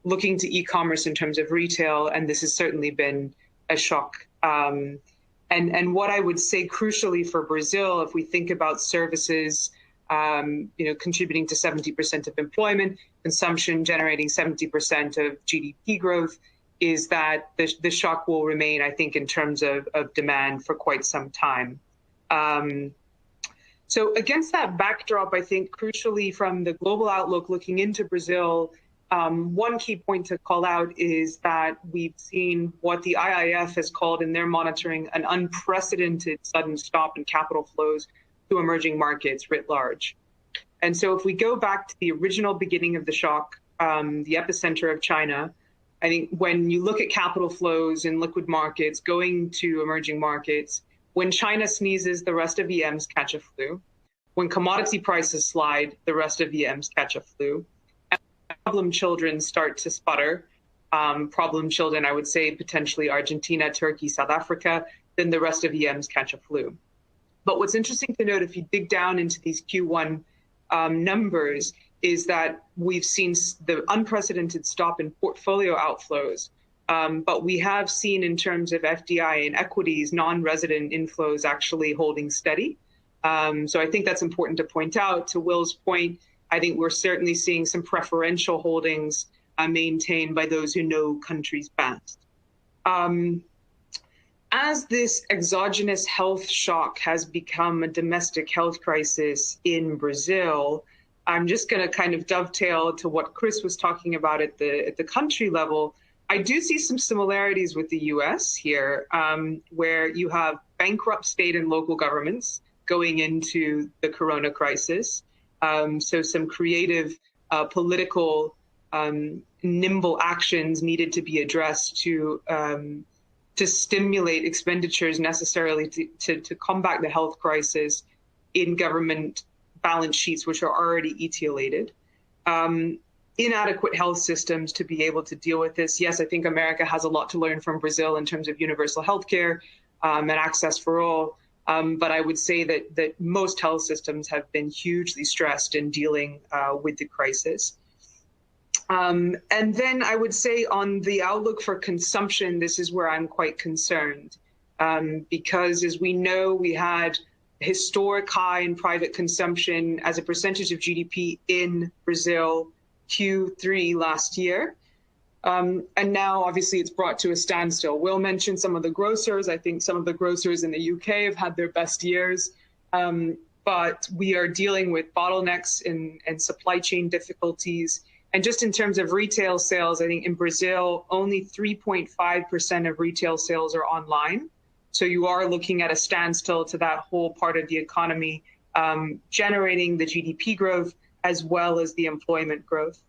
looking to e-commerce in terms of retail, and this has certainly been a shock. And what I would say crucially for Brazil, if we think about services, contributing to 70% of employment, consumption generating 70% of GDP growth, is that the shock will remain, I think, in terms of demand for quite some time. So against that backdrop, I think crucially from the global outlook looking into Brazil, one key point to call out is that we've seen what the IIF has called in their monitoring an unprecedented sudden stop in capital flows to emerging markets writ large. And so if we go back to the original beginning of the shock, the epicenter of China, I think when you look at capital flows in liquid markets going to emerging markets, when China sneezes, the rest of EMs catch a flu. When commodity prices slide, the rest of EMs catch a flu. And problem children start to sputter. Problem children, I would say, potentially Argentina, Turkey, South Africa, then the rest of EMs catch a flu. But what's interesting to note, if you dig down into these Q1 numbers, is that we've seen the unprecedented stop in portfolio outflows. But we have seen in terms of FDI and equities, non-resident inflows actually holding steady. So I think that's important to point out. To Will's point, I think we're certainly seeing some preferential holdings maintained by those who know countries best. As this exogenous health shock has become a domestic health crisis in Brazil, I'm just going to kind of dovetail to what Chris was talking about at the country level. I do see some similarities with the US here, where you have bankrupt state and local governments going into the corona crisis. So some creative political nimble actions needed to be addressed to stimulate expenditures necessarily to combat the health crisis in government balance sheets, which are already etiolated. Inadequate health systems to be able to deal with this. Yes, I think America has a lot to learn from Brazil in terms of universal health care and access for all. But I would say that most health systems have been hugely stressed in dealing with the crisis. And then I would say on the outlook for consumption, this is where I'm quite concerned. Because as we know, we had historic high in private consumption as a percentage of GDP in Brazil Q3 last year. And now, obviously, it's brought to a standstill. Will mentioned some of the grocers. I think some of the grocers in the UK have had their best years. But we are dealing with bottlenecks and supply chain difficulties. And just in terms of retail sales, I think in Brazil, only 3.5% of retail sales are online. So you are looking at a standstill to that whole part of the economy, generating the GDP growth as well as the employment growth.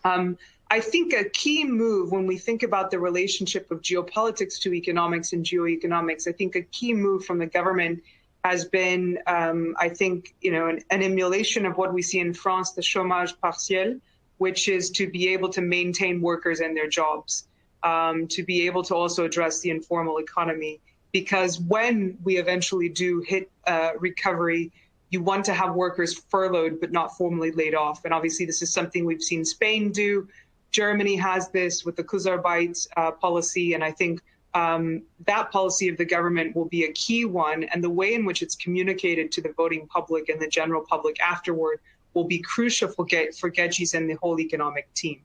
I think a key move when we think about the relationship of geopolitics to economics and geoeconomics, I think a key move from the government has been, I think, an emulation of what we see in France, the chômage partiel, which is to be able to maintain workers and their jobs, to be able to also address the informal economy. Because when we eventually do hit recovery, you want to have workers furloughed but not formally laid off. And obviously, this is something we've seen Spain do Germany has this with the Kurzarbeit policy, and I think that policy of the government will be a key one, and the way in which it's communicated to the voting public and the general public afterward will be crucial for Gedges and the whole economic team.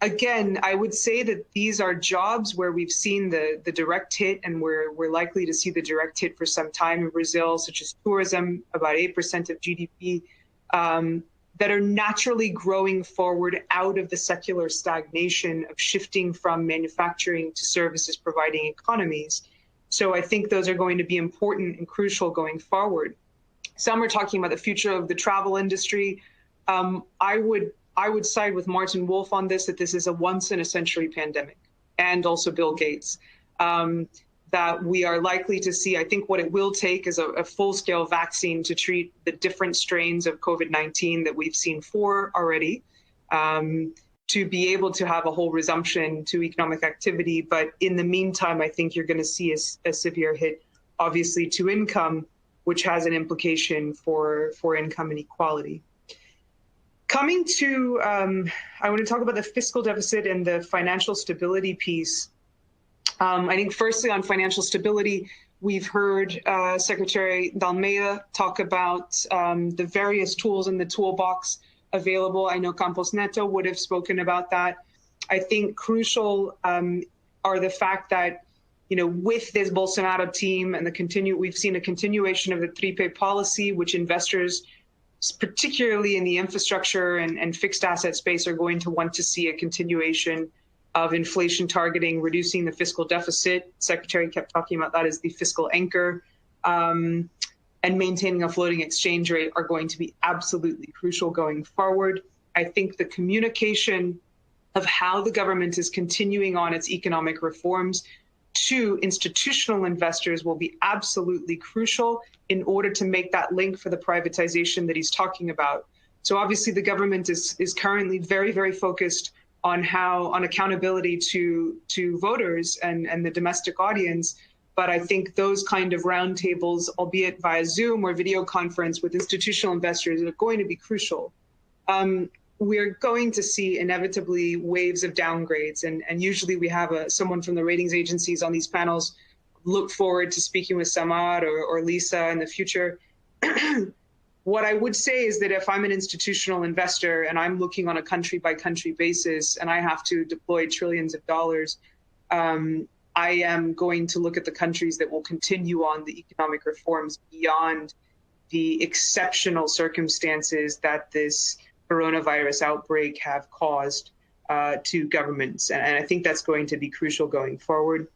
Again, I would say that these are jobs where we've seen the direct hit, and we're likely to see the direct hit for some time in Brazil, such as tourism, about 8% of GDP, that are naturally growing forward out of the secular stagnation of shifting from manufacturing to services providing economies. So I think those are going to be important and crucial going forward. Some are talking about the future of the travel industry. I would side with Martin Wolf on this, that this is a once in a century pandemic, and also Bill Gates, that we are likely to see. I think what it will take is a full-scale vaccine to treat the different strains of COVID-19 that we've seen for already, to be able to have a whole resumption to economic activity. But in the meantime, I think you're going to see a severe hit, obviously, to income, which has an implication for income inequality. Coming to, I want to talk about the fiscal deficit and the financial stability piece. I think firstly on financial stability, we've heard Secretary Dalmeida talk about the various tools in the toolbox available. I know Campos Neto would have spoken about that. I think crucial are the fact that, with this Bolsonaro team and we've seen a continuation of the Tripe policy, which investors, particularly in the infrastructure and fixed asset space, are going to want to see a continuation of inflation targeting, reducing the fiscal deficit. Secretary kept talking about that as the fiscal anchor, and maintaining a floating exchange rate are going to be absolutely crucial going forward. I think the communication of how the government is continuing on its economic reforms to institutional investors will be absolutely crucial in order to make that link for the privatization that he's talking about. So obviously the government is currently very, very focused on accountability to voters and the domestic audience. But I think those kind of roundtables, albeit via Zoom or video conference with institutional investors, are going to be crucial. We're going to see inevitably waves of downgrades, and usually we have someone from the ratings agencies on these panels. Look forward to speaking with Samad or Lisa in the future. What I would say is that if I'm an institutional investor and I'm looking on a country-by-country basis and I have to deploy trillions of dollars, I am going to look at the countries that will continue on the economic reforms beyond the exceptional circumstances that this coronavirus outbreak have caused to governments. And I think that's going to be crucial going forward.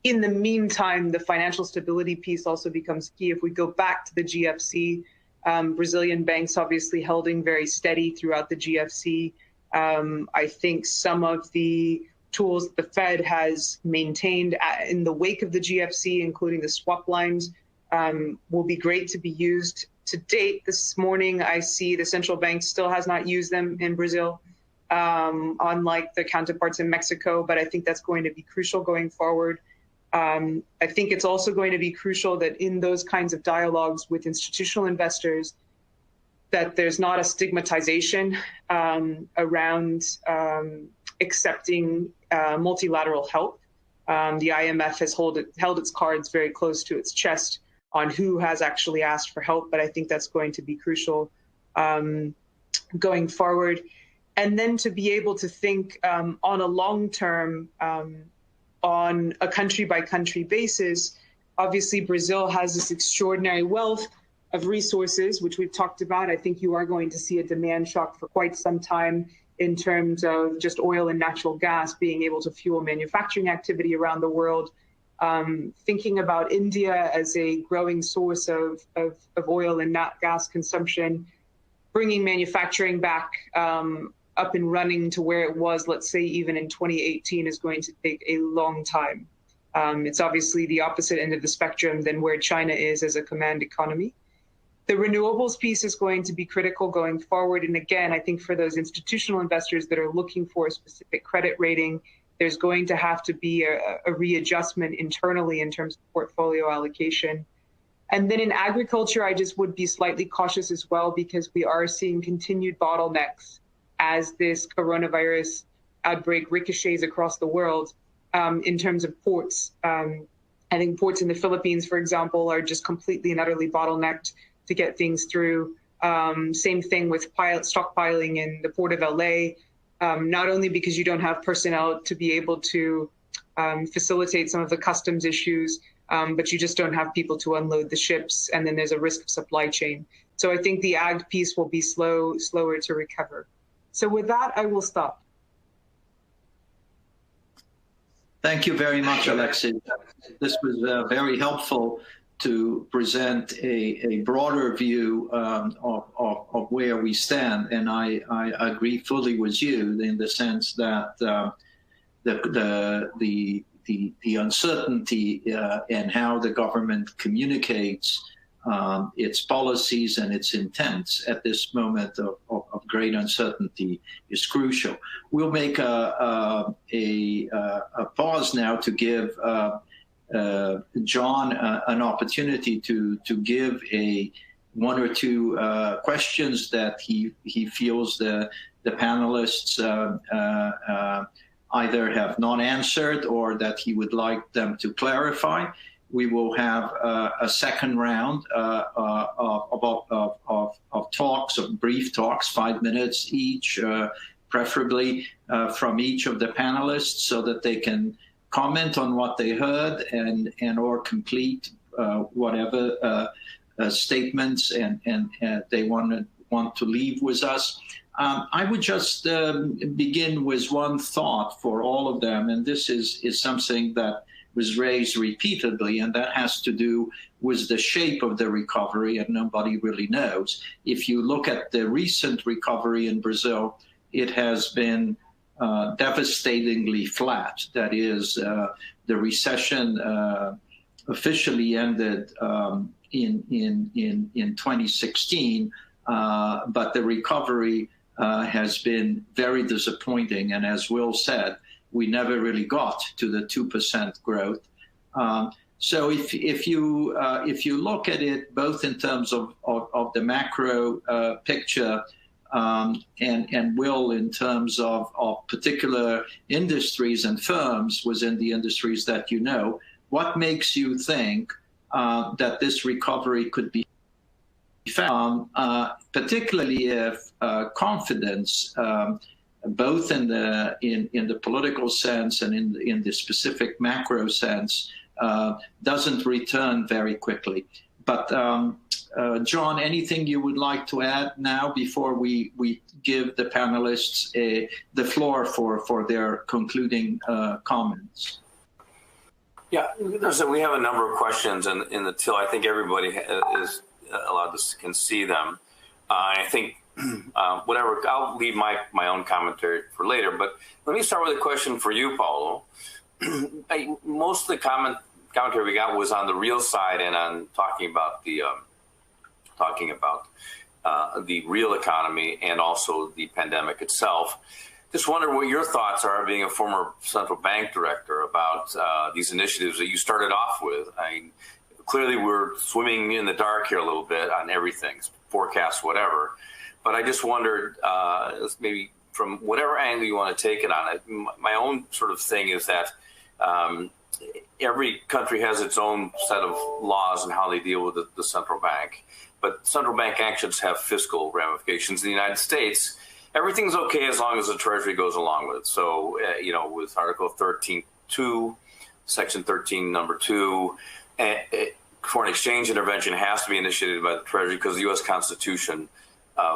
In the meantime, the financial stability piece also becomes key. If we go back to the GFC, Brazilian banks obviously holding very steady throughout the GFC. I think some of the tools the Fed has maintained in the wake of the GFC, including the swap lines, will be great to be used. To date, this morning, I see the central bank still has not used them in Brazil, unlike the counterparts in Mexico, but I think that's going to be crucial going forward. I think it's also going to be crucial that in those kinds of dialogues with institutional investors, that there's not a stigmatization around accepting multilateral help. The IMF has held its cards very close to its chest on who has actually asked for help, but I think that's going to be crucial going forward. And then to be able to think on a long-term, on a country-by-country basis. Obviously, Brazil has this extraordinary wealth of resources, which we've talked about. I think you are going to see a demand shock for quite some time in terms of just oil and natural gas being able to fuel manufacturing activity around the world. Thinking about India as a growing source of oil and nat gas consumption, bringing manufacturing back up and running to where it was, let's say, even in 2018, is going to take a long time. It's obviously the opposite end of the spectrum than where China is as a command economy. The renewables piece is going to be critical going forward. And again, I think for those institutional investors that are looking for a specific credit rating, there's going to have to be a readjustment internally in terms of portfolio allocation. And then in agriculture, I just would be slightly cautious as well, because we are seeing continued bottlenecks as this coronavirus outbreak ricochets across the world. In terms of ports, I think ports in the Philippines, for example, are just completely and utterly bottlenecked to get things through. Same thing with stockpiling in the Port of LA, not only because you don't have personnel to be able to facilitate some of the customs issues, but you just don't have people to unload the ships, and then there's a risk of supply chain. So I think the ag piece will be slower to recover. So with that, I will stop. Thank you very much, Alexis. This was very helpful to present a broader view of where we stand. And I agree fully with you in the sense that the uncertainty in how the government communicates its policies and its intents at this moment of great uncertainty is crucial. We'll make a pause now to give John an opportunity to give one or two questions that he feels the panelists either have not answered or that he would like them to clarify. We will have a second round of talks, of brief talks, 5 minutes each, preferably from each of the panelists, so that they can comment on what they heard and or complete whatever statements and they want to leave with us. I would just begin with one thought for all of them, and this is something that was raised repeatedly, and that has to do with the shape of the recovery, and nobody really knows. If you look at the recent recovery in Brazil, it has been devastatingly flat. That is, the recession officially ended in 2016, but the recovery has been very disappointing. And as Will said, we never really got to the 2% growth. So if you look at it both in terms of the macro picture and Will in terms of particular industries and firms within the industries that you know, what makes you think that this recovery could be found, particularly if confidence, both in the political sense and in the specific macro sense, doesn't return very quickly. But John, anything you would like to add now before we give the panelists the floor for their concluding comments? Yeah, we have a number of questions in the till. I think everybody is allowed can see them. I think whatever, I'll leave my own commentary for later, but let me start with a question for you, Paulo. Most of the commentary we got was on the real side and on talking about the real economy and also the pandemic itself. Just wonder what your thoughts are, being a former central bank director, about these initiatives that you started off with. I mean, clearly we're swimming in the dark here a little bit on everything, forecasts, whatever. But I just wondered, maybe from whatever angle you want to take it on it, my own sort of thing is that every country has its own set of laws and how they deal with the central bank. But central bank actions have fiscal ramifications. In the United States, everything's okay as long as the Treasury goes along with it. So, with Article 13.2, Section 13, number 2, foreign exchange intervention has to be initiated by the Treasury because the U.S. Constitution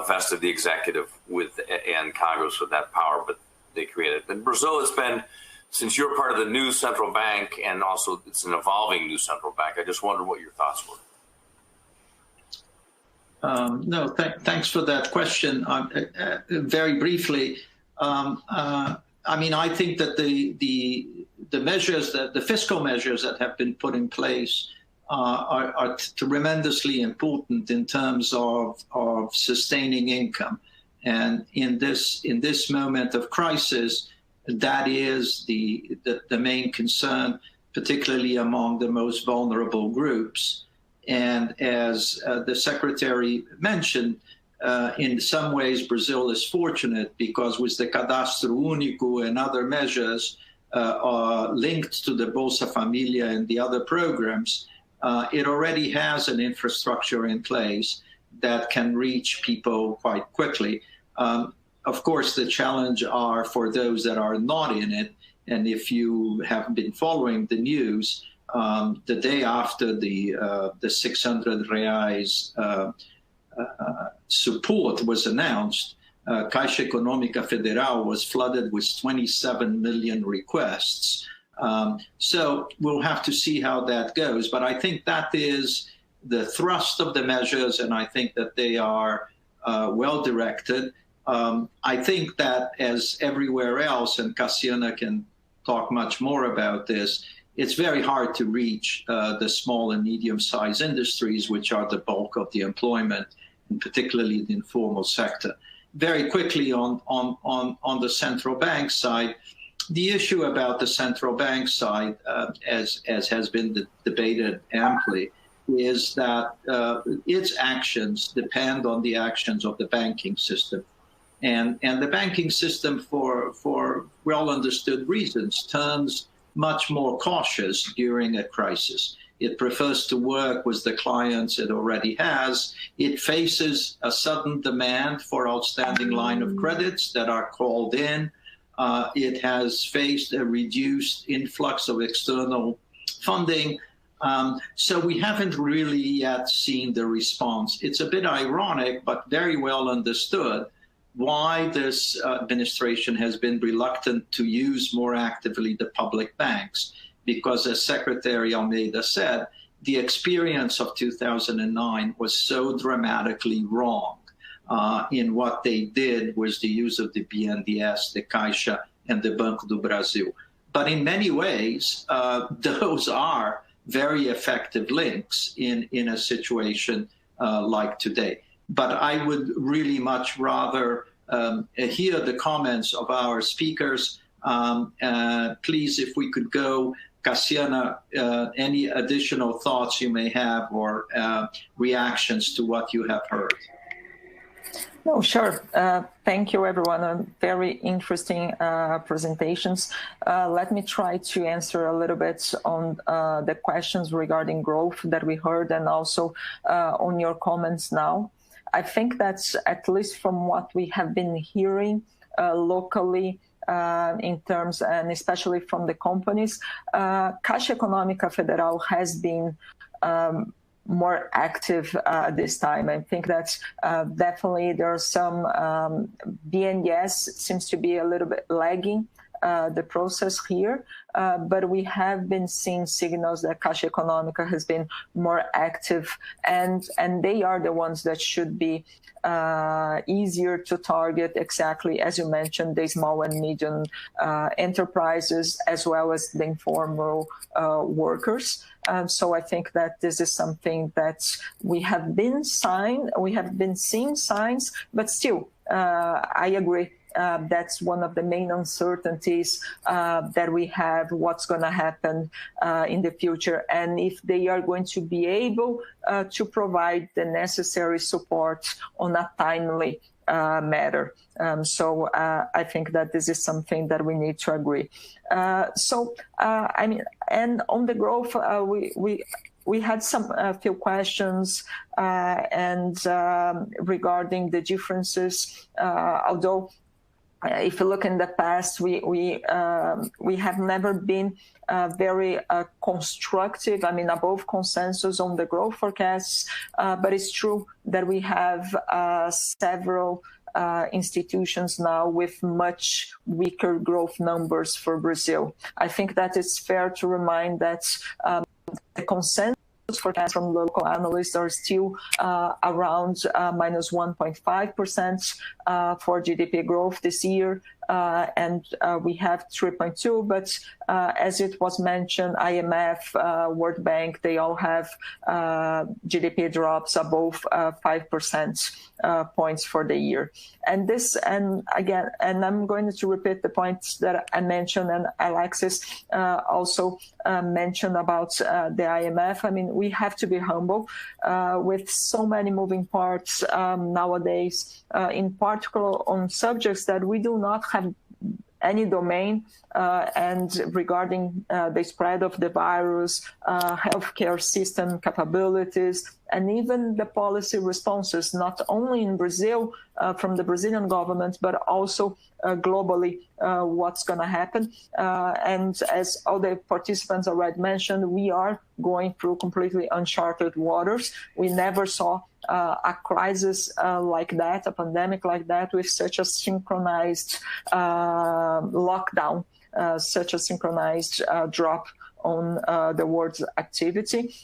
vested the executive and Congress with that power, but they created it. In Brazil, it's been, since you're part of the new central bank, and also it's an evolving new central bank, I just wonder what your thoughts were. Thanks for that question. Very briefly, I think that the measures, the fiscal measures that have been put in place are tremendously important in terms of sustaining income. And in this moment of crisis, that is the main concern, particularly among the most vulnerable groups. And as the Secretary mentioned, in some ways, Brazil is fortunate because with the Cadastro Único and other measures linked to the Bolsa Familia and the other programs, it already has an infrastructure in place that can reach people quite quickly. Of course, the challenge are for those that are not in it. And if you have been following the news, the day after the 600 reais support was announced, Caixa Econômica Federal was flooded with 27 million requests. So we'll have to see how that goes. But I think that is the thrust of the measures, and I think that they are well directed. I think that as everywhere else, and Cassiana can talk much more about this, it's very hard to reach the small and medium-sized industries, which are the bulk of the employment, and particularly the informal sector. Very quickly on the central bank side, the issue about the central bank side, as has been debated amply, is that its actions depend on the actions of the banking system. And the banking system, for well-understood reasons, turns much more cautious during a crisis. It prefers to work with the clients it already has. It faces a sudden demand for outstanding line of credits that are called in. It has faced a reduced influx of external funding. So we haven't really yet seen the response. It's a bit ironic, but very well understood, why this administration has been reluctant to use more actively the public banks. Because as Secretary Almeida said, the experience of 2009 was so dramatically wrong in what they did was the use of the BNDES, the Caixa, and the Banco do Brasil. But in many ways, those are very effective links in a situation like today. But I would really much rather hear the comments of our speakers. Please, if we could go, Cassiana, any additional thoughts you may have or reactions to what you have heard? No, sure. Thank you, everyone. Very interesting presentations. Let me try to answer a little bit on the questions regarding growth that we heard and also on your comments now. I think that's, at least from what we have been hearing locally, in terms, and especially from the companies, Caixa Econômica Federal has been more active this time. I think that definitely there are some BNDES seems to be a little bit lagging the process here, but we have been seeing signals that Caixa Econômica has been more active, and they are the ones that should be easier to target, exactly as you mentioned, the small and medium enterprises as well as the informal workers. So I think that this is something that we have been seeing signs, but still, I agree. That's one of the main uncertainties that we have, what's going to happen in the future, and if they are going to be able to provide the necessary support on a timely matter. So I think that this is something that we need to agree. I mean, and on the growth, we had a few questions and regarding the differences, although if you look in the past, we have never been very constructive, I mean, above consensus on the growth forecasts, but it's true that we have several institutions now with much weaker growth numbers for Brazil. I think that it's fair to remind that the consensus forecasts from local analysts are still around minus 1.5% for GDP growth this year. and we have 3.2, but as it was mentioned, IMF, World Bank, they all have GDP drops above 5% points for the year. And again, I'm going to repeat the points that I mentioned, and Alexis also mentioned about the IMF. I mean, we have to be humble with so many moving parts nowadays, in particular on subjects that we do not have any domain, and regarding the spread of the virus, healthcare system capabilities, and even the policy responses, not only in Brazil from the Brazilian government, but also globally, what's going to happen. And as all the participants already mentioned, we are going through completely uncharted waters. We never saw a crisis like that, a pandemic like that, with such a synchronized lockdown, such a synchronized drop on the world's activity.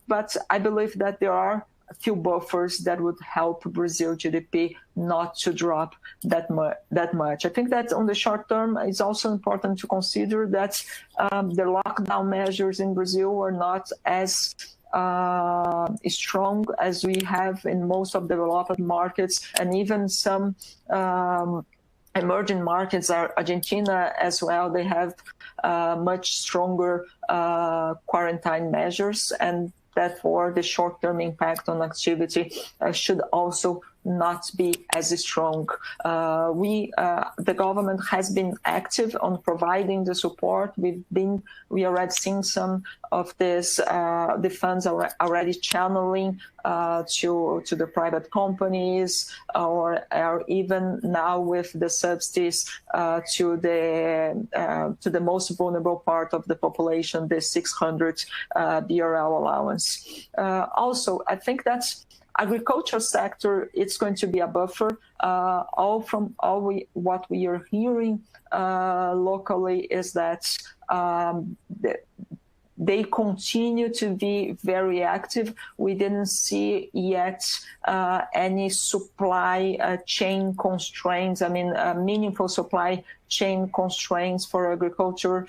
But I believe that there are a few buffers that would help Brazil GDP not to drop that much. I think that on the short term, it's also important to consider that the lockdown measures in Brazil are not as strong as we have in most of the developed markets, and even some emerging markets, Argentina as well, they have much stronger quarantine measures, and therefore the short-term impact on activity should also not be as strong. The government has been active on providing the support. We already seen some of this, the funds are already channeling to the private companies, or even now with the subsidies to the most vulnerable part of the population, the 600 BRL allowance. Also, I think that's agriculture sector, it's going to be a buffer. What we are hearing locally is that they continue to be very active. We didn't see yet any supply chain constraints. I mean, meaningful supply chain constraints for agriculture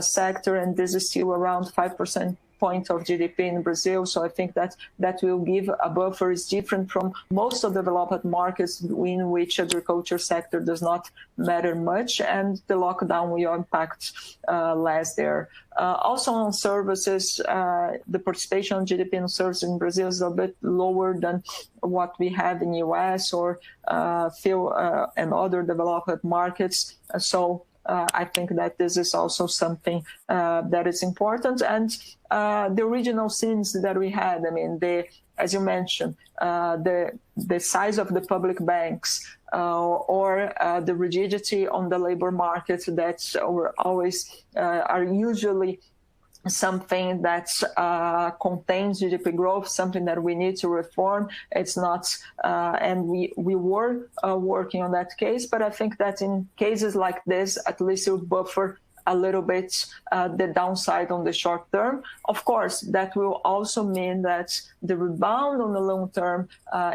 sector, and this is still around 5% point of GDP in Brazil. So I think that will give a buffer. Is different from most of the developed markets in which agriculture sector does not matter much, and the lockdown will impact less there. Also on services, the participation on GDP in services in Brazil is a bit lower than what we have in US or and other developed markets. So I think that this is also something that is important. And the original scenes that we had, I mean, as you mentioned, the size of the public banks or the rigidity on the labor market that are usually something that contains GDP growth, something that we need to reform. It's not, and we were working on that case, but I think that in cases like this, at least it will buffer a little bit the downside on the short term. Of course, that will also mean that the rebound on the long term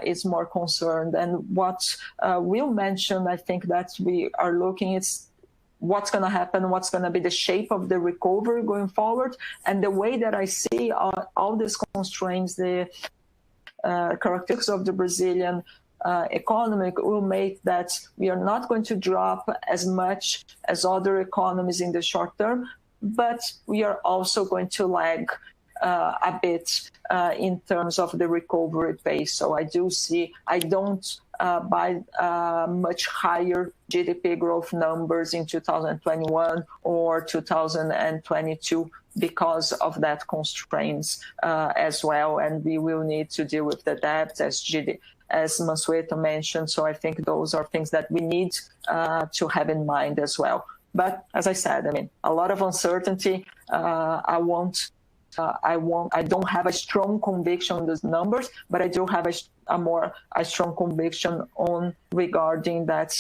is more concerned. And what Will mentioned, I think that we are looking at what's going to happen, what's going to be the shape of the recovery going forward. And the way that I see all these constraints, the characteristics of the Brazilian economy will make that we are not going to drop as much as other economies in the short term, but we are also going to lag a bit in terms of the recovery pace. So I don't buy much higher GDP growth numbers in 2021 or 2022 because of that constraints as well. And we will need to deal with the debt as Mansueto mentioned. So I think those are things that we need to have in mind as well. But as I said, I mean, a lot of uncertainty. I don't have a strong conviction on those numbers, but I do have a strong conviction on regarding that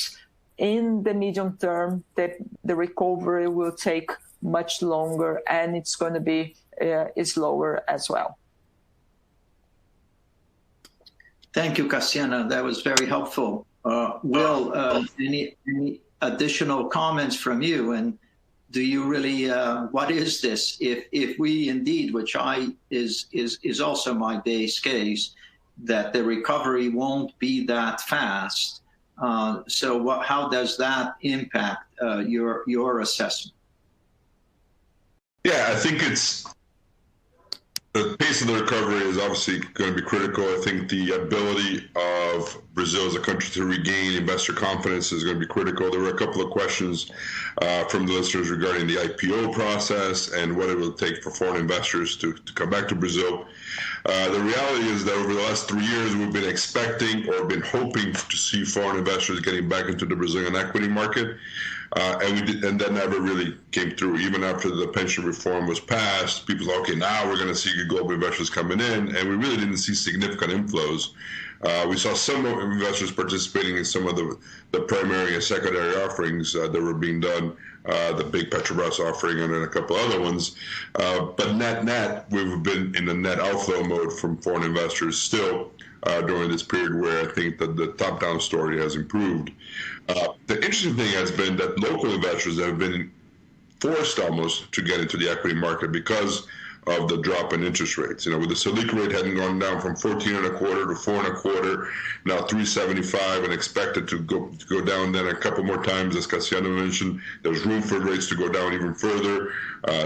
in the medium term, that the recovery will take much longer and it's going to be slower as well. Thank you, Cassiana. That was very helpful. Will, additional comments from you. And do you really, what is this? If we indeed, which is also my base case, that the recovery won't be that fast. So how does that impact your assessment? Yeah, I think the pace of the recovery is obviously going to be critical. I think the ability of Brazil as a country to regain investor confidence is going to be critical. There were a couple of questions from the listeners regarding the IPO process and what it will take for foreign investors to come back to Brazil. The reality is that over the last 3 years, we've been expecting or been hoping to see foreign investors getting back into the Brazilian equity market. And that never really came through. Even after the pension reform was passed, people thought, okay, now we're going to see global investors coming in, and we really didn't see significant inflows. We saw some investors participating in some of the primary and secondary offerings that were being done, the big Petrobras offering and then a couple other ones. But net, we've been in a net outflow mode from foreign investors still during this period where I think that the top-down story has improved. The interesting thing has been that local investors have been forced almost to get into the equity market because of the drop in interest rates. With the Selic rate having gone down from 14.25 to 4.25, now 3.75, and expected to go down then a couple more times, as Cassiano mentioned. There's room for rates to go down even further.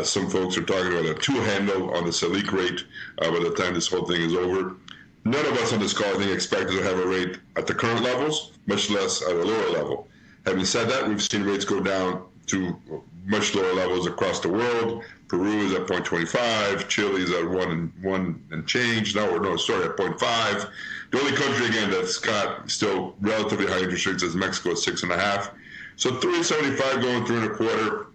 Some folks are talking about a 2 handle on the Selic rate by the time this whole thing is over. None of us on this call, I think, expected to have a rate at the current levels, much less at a lower level. Having said that, we've seen rates go down to much lower levels across the world. Peru is at 0.25, Chile is at 1 and change. At 0.5. The only country, again, that's got still relatively high interest rates is Mexico at 6.5. So 3.75 going 3.25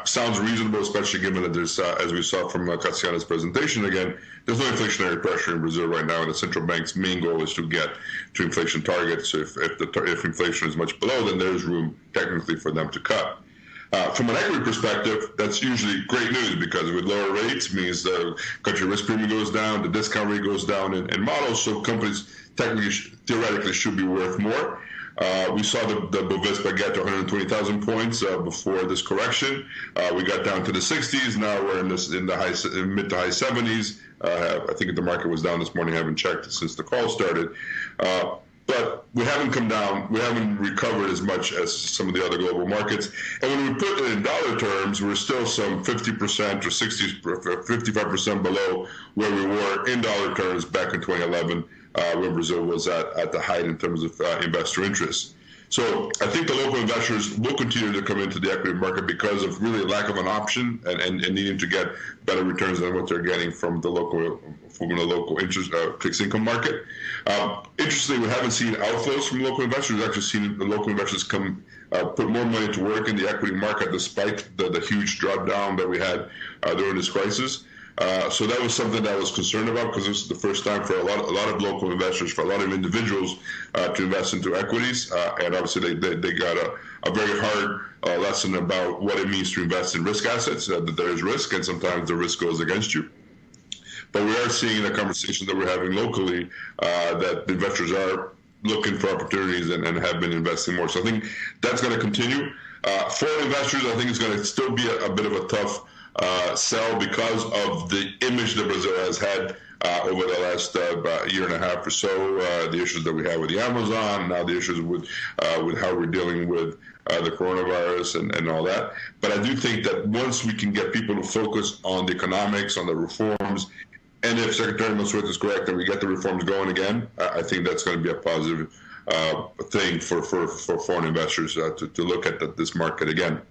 sounds reasonable, especially given that there's, as we saw from Cassiano's presentation again, there's no inflationary pressure in Brazil right now, and the central bank's main goal is to get to inflation targets. So if inflation is much below, then there's room technically for them to cut. From an equity perspective, that's usually great news because with lower rates means the country risk premium goes down, the discount rate goes down in models, so companies technically, theoretically should be worth more. We saw the Bovespa get to 120,000 points before this correction. We got down to the 60s. Now we're in the mid to high 70s. I think the market was down this morning. I haven't checked since the call started. But we haven't come down. We haven't recovered as much as some of the other global markets. And when we put it in dollar terms, we're still some 50% or 55% below where we were in dollar terms back in 2011. When Brazil was at the height in terms of investor interest. So I think the local investors will continue to come into the equity market because of really a lack of an option and needing to get better returns than what they're getting from the local interest fixed income market. Interestingly, we haven't seen outflows from local investors. We've actually seen the local investors put more money to work in the equity market despite the huge drawdown that we had during this crisis. So that was something that I was concerned about because this is the first time for a lot of local investors, for a lot of individuals to invest into equities. And obviously they got a very hard lesson about what it means to invest in risk assets, that there is risk and sometimes the risk goes against you. But we are seeing in the conversation that we're having locally that the investors are looking for opportunities and have been investing more. So I think that's going to continue. Foreign investors, I think it's going to still be a bit of a tough sell because of the image that Brazil has had over the last about year and a half or so, the issues that we have with the Amazon, now the issues with how we're dealing with the coronavirus and all that. But I do think that once we can get people to focus on the economics, on the reforms, and if Secretary Massoud is correct and we get the reforms going again, I think that's going to be a positive thing for foreign investors to look at this market again.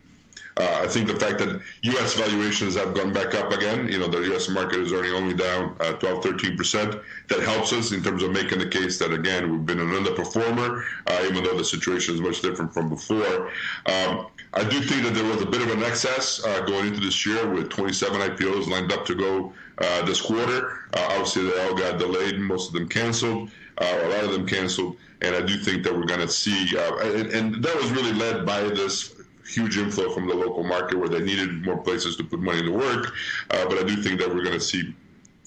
I think the fact that U.S. valuations have gone back up again, the U.S. market is only down 12-13%. That helps us in terms of making the case that, again, we've been an underperformer, even though the situation is much different from before. I do think that there was a bit of an excess going into this year with 27 IPOs lined up to go this quarter. Obviously, they all got delayed. Most of them canceled, a lot of them canceled. And I do think that we're going to see, and that was really led by this huge inflow from the local market where they needed more places to put money to work. But I do think that we're going to see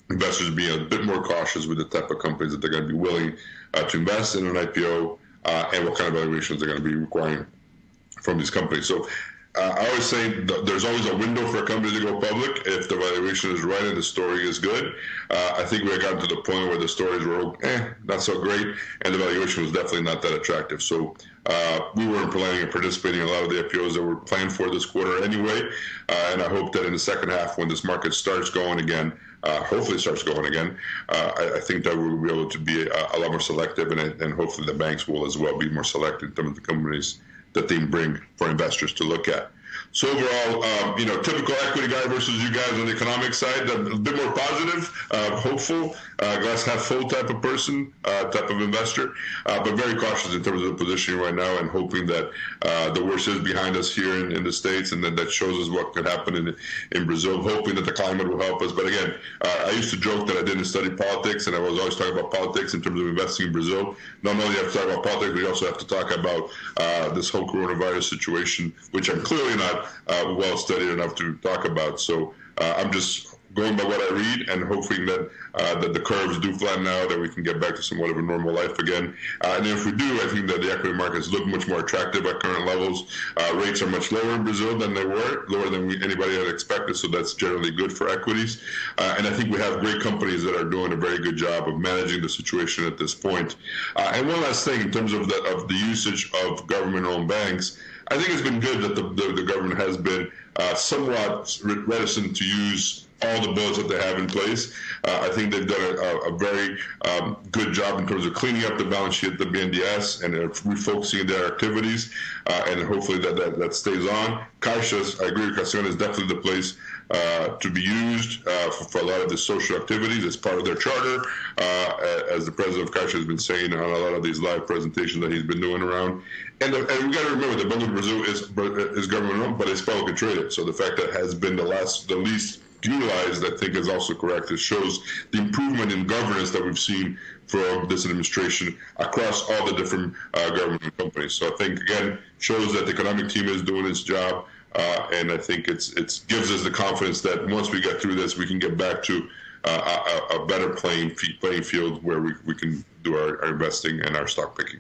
investors being a bit more cautious with the type of companies that they're going to be willing to invest in an IPO and what kind of valuations they're going to be requiring. from these companies. So I always say there's always a window for a company to go public if the valuation is right and the story is good. I think we had gotten to the point where the stories were not so great, and the valuation was definitely not that attractive. So we weren't planning on participating in a lot of the IPOs that were planned for this quarter anyway. And I hope that in the second half, when this market starts going again, hopefully starts going again, I think that we'll be able to be a lot more selective, and hopefully the banks will as well be more selective in terms of the companies that they bring for investors to look at. So overall, typical equity guy versus you guys on the economic side, a bit more positive, hopeful, glass half full type of person, type of investor, but very cautious in terms of the positioning right now, and hoping that the worst is behind us here in the States, and that shows us what could happen in Brazil, hoping that the climate will help us. But again, I used to joke that I didn't study politics, and I was always talking about politics in terms of investing in Brazil. Not only have to talk about politics, we also have to talk about this whole coronavirus situation, which I'm clearly not well studied enough to talk about. So I'm just going by what I read and hoping that the curves do flatten out, that we can get back to somewhat of a normal life again. And if we do, I think that the equity markets look much more attractive at current levels. Rates are much lower in Brazil than they were, lower than anybody had expected, so that's generally good for equities. And I think we have great companies that are doing a very good job of managing the situation at this point. And one last thing, in terms of the usage of government-owned banks, I think it's been good that the government has been somewhat reticent to use all the bills that they have in place. I think they've done a very good job in terms of cleaning up the balance sheet at the BNDES and refocusing their activities, and hopefully that stays on. Caixas, I agree with Cassiano, is definitely the place to be used for a lot of the social activities as part of their charter, as the president of Caixa has been saying on a lot of these live presentations that he's been doing around. And we got to remember that Banco do Brazil is government-owned, but it's publicly traded. So the fact that it has been the least utilized, I think, is also correct. It shows the improvement in governance that we've seen from this administration across all the different government companies. So I think, again, shows that the economic team is doing its job, and I think it gives us the confidence that once we get through this, we can get back to a better playing field where we can do our investing and our stock picking.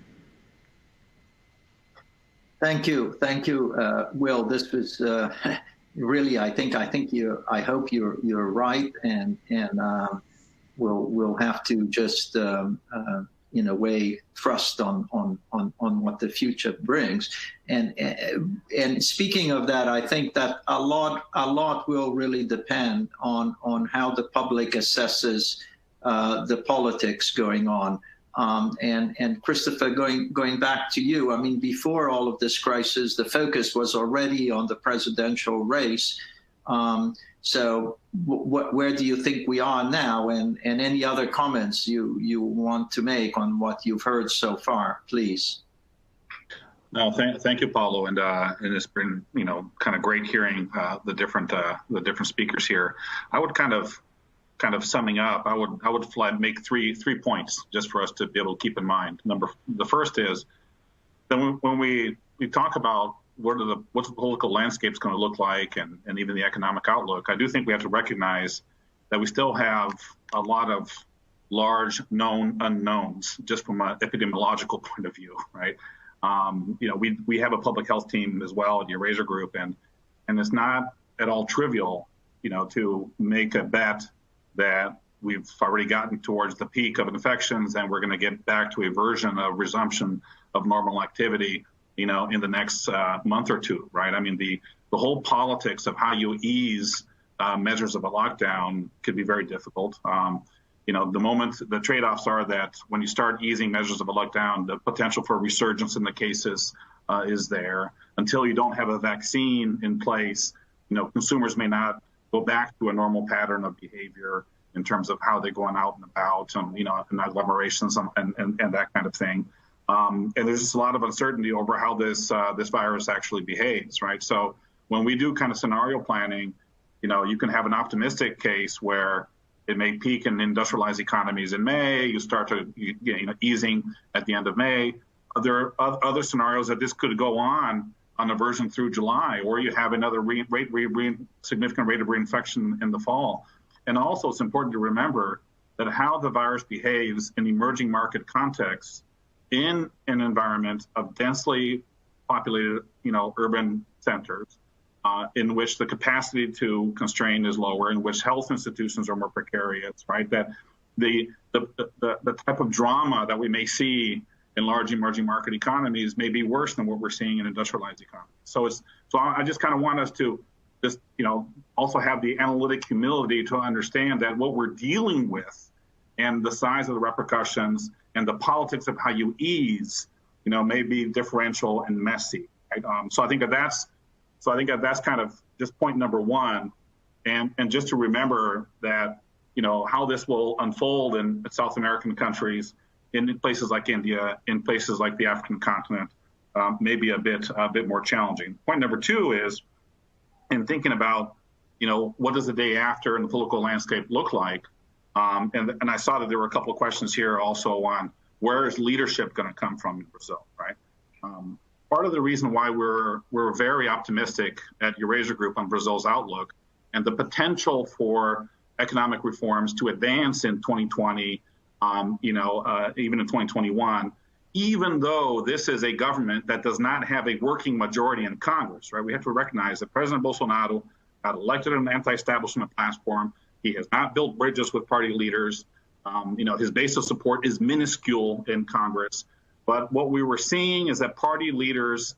Thank you, Will. This was really, I hope you're right, and we'll have to just in a way trust on what the future brings. And speaking of that, I think that a lot will really depend on how the public assesses the politics going on. And Christopher, going back to you, I mean, before all of this crisis, the focus was already on the presidential race. So where do you think we are now? And any other comments you want to make on what you've heard so far, please? No, thank you, Paulo, and it's been kind of great hearing the different speakers here. I would kind of summing up, I would make three points just for us to be able to keep in mind. The first is that when we talk about what's the political landscape's going to look like, and even the economic outlook, I do think we have to recognize that we still have a lot of large known unknowns just from an epidemiological point of view, right? We have a public health team as well at the Eurasia Group, and it's not at all trivial, to make a bet that we've already gotten towards the peak of infections and we're going to get back to a version of resumption of normal activity, in the next month or two, right? I mean, the whole politics of how you ease measures of a lockdown could be very difficult. The moment the trade-offs are that when you start easing measures of a lockdown, the potential for resurgence in the cases is there. Until you don't have a vaccine in place, consumers may not go back to a normal pattern of behavior in terms of how they're going out and about, and agglomerations and that kind of thing. And there's just a lot of uncertainty over how this virus actually behaves, right? So when we do kind of scenario planning, you can have an optimistic case where it may peak in industrialized economies in May. You start to easing at the end of May. There are other scenarios that this could go on a version through July, or you have another significant rate of reinfection in the fall. And also, it's important to remember that how the virus behaves in emerging market contexts in an environment of densely populated, urban centers, in which the capacity to constrain is lower, in which health institutions are more precarious, right? That the type of drama that we may see in large emerging market economies may be worse than what we're seeing in industrialized economies. So I just kind of want us to just, also have the analytic humility to understand that what we're dealing with and the size of the repercussions and the politics of how you ease, may be differential and messy. Right? So I think that's kind of just point number one, and just to remember that how this will unfold in South American countries, in places like India, in places like the African continent, may be a bit more challenging. Point number two is, in thinking about what does the day after in the political landscape look like, and I saw that there were a couple of questions here also on where is leadership going to come from in Brazil, right? Part of the reason why we're very optimistic at Eurasia Group on Brazil's outlook and the potential for economic reforms to advance in 2020, even in 2021, even though this is a government that does not have a working majority in Congress, right? We have to recognize that President Bolsonaro got elected on an anti-establishment platform. He has not built bridges with party leaders. His base of support is minuscule in Congress. But what we were seeing is that party leaders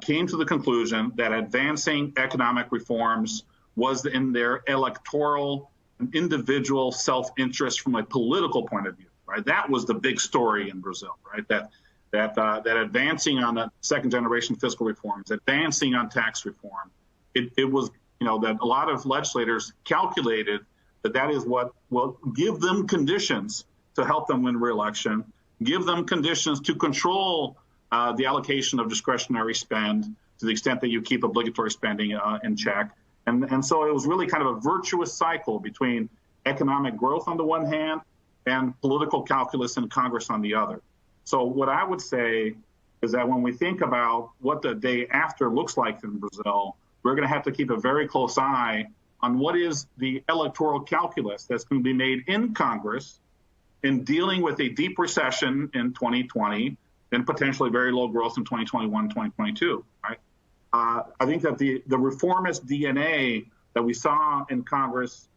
came to the conclusion that advancing economic reforms was in their electoral and individual self-interest from a political point of view, right? That was the big story in Brazil, right? That advancing on the second-generation fiscal reforms, advancing on tax reform, it was, that a lot of legislators calculated that is what will give them conditions to help them win re-election, give them conditions to control the allocation of discretionary spend to the extent that you keep obligatory spending in check. And so it was really kind of a virtuous cycle between economic growth on the one hand and political calculus in Congress on the other. So what I would say is that when we think about what the day after looks like in Brazil, we're going to have to keep a very close eye on what is the electoral calculus that's going to be made in Congress in dealing with a deep recession in 2020 and potentially very low growth in 2021, 2022, right? I think that the reformist DNA that we saw in Congress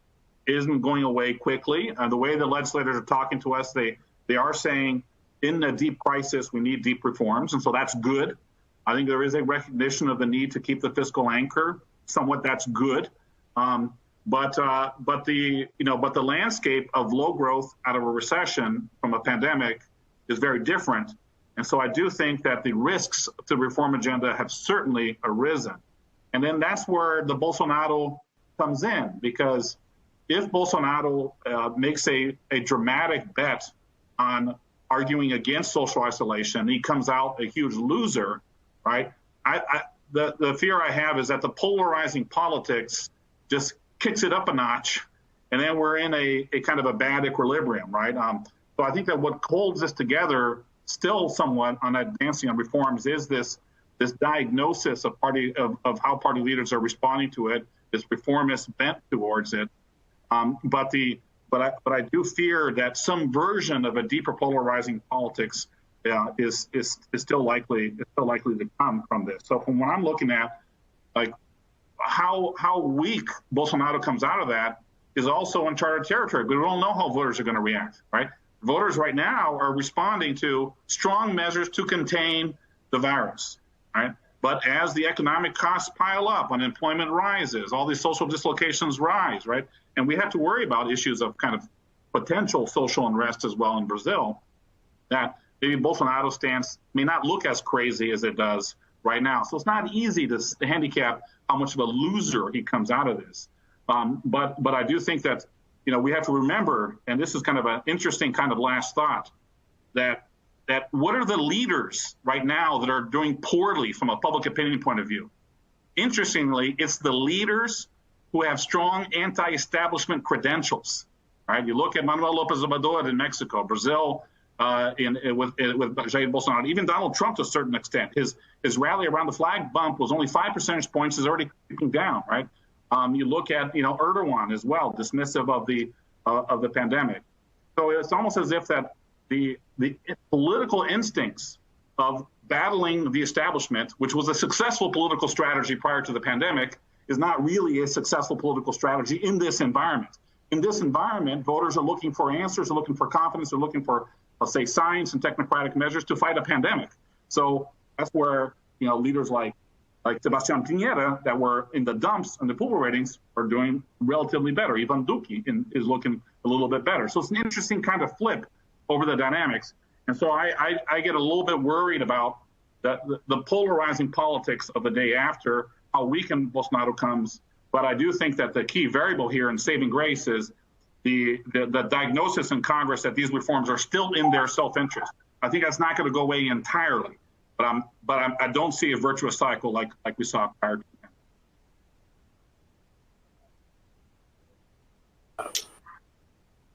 isn't going away quickly. The way the legislators are talking to us, they are saying in a deep crisis, we need deep reforms. And so that's good. I think there is a recognition of the need to keep the fiscal anchor. Somewhat that's good. But the landscape of low growth out of a recession from a pandemic is very different. And so I do think that the risks to the reform agenda have certainly arisen. And then that's where the Bolsonaro comes in, because if Bolsonaro makes a dramatic bet on arguing against social isolation, he comes out a huge loser, right? The fear I have is that the polarizing politics just kicks it up a notch, and then we're in a kind of a bad equilibrium, right? So I think that what holds this together still somewhat on advancing on reforms is this diagnosis of how party leaders are responding to it, this reformist bent towards it. But I do fear that some version of a deeper polarizing politics is still likely to come from this. So from what I'm looking at, like how weak Bolsonaro comes out of that is also uncharted territory. We don't know how voters are going to react, right? Voters right now are responding to strong measures to contain the virus, right? But as the economic costs pile up, unemployment rises, all these social dislocations rise, right? And we have to worry about issues of kind of potential social unrest as well in Brazil, that maybe Bolsonaro's stance may not look as crazy as it does right now. So it's not easy to handicap how much of a loser he comes out of this. But I do think that, we have to remember, and this is kind of an interesting kind of last thought, that what are the leaders right now that are doing poorly from a public opinion point of view? Interestingly, it's the leaders who have strong anti-establishment credentials, right? You look at Manuel López Obrador in Mexico, Brazil, with Jair Bolsonaro, even Donald Trump to a certain extent. His rally around the flag bump was only 5 percentage points, is already creeping down, right? You look at Erdogan as well, dismissive of the pandemic. So it's almost as if that the political instincts of battling the establishment, which was a successful political strategy prior to the pandemic, is not really a successful political strategy in this environment. In this environment, voters are looking for answers, are looking for confidence, are looking for, let's say, science and technocratic measures to fight a pandemic. So that's where, you know, leaders like Sebastián Piñera, that were in the dumps and the approval ratings, are doing relatively better. Ivan Duque is looking a little bit better. So it's an interesting kind of flip over the dynamics. And so I get a little bit worried about the polarizing politics of the day after, how weakened Bolsonaro comes. But I do think that the key variable here in saving grace is the diagnosis in Congress that these reforms are still in their self-interest. I think that's not going to go away entirely. But I don't see a virtuous cycle like we saw prior to that.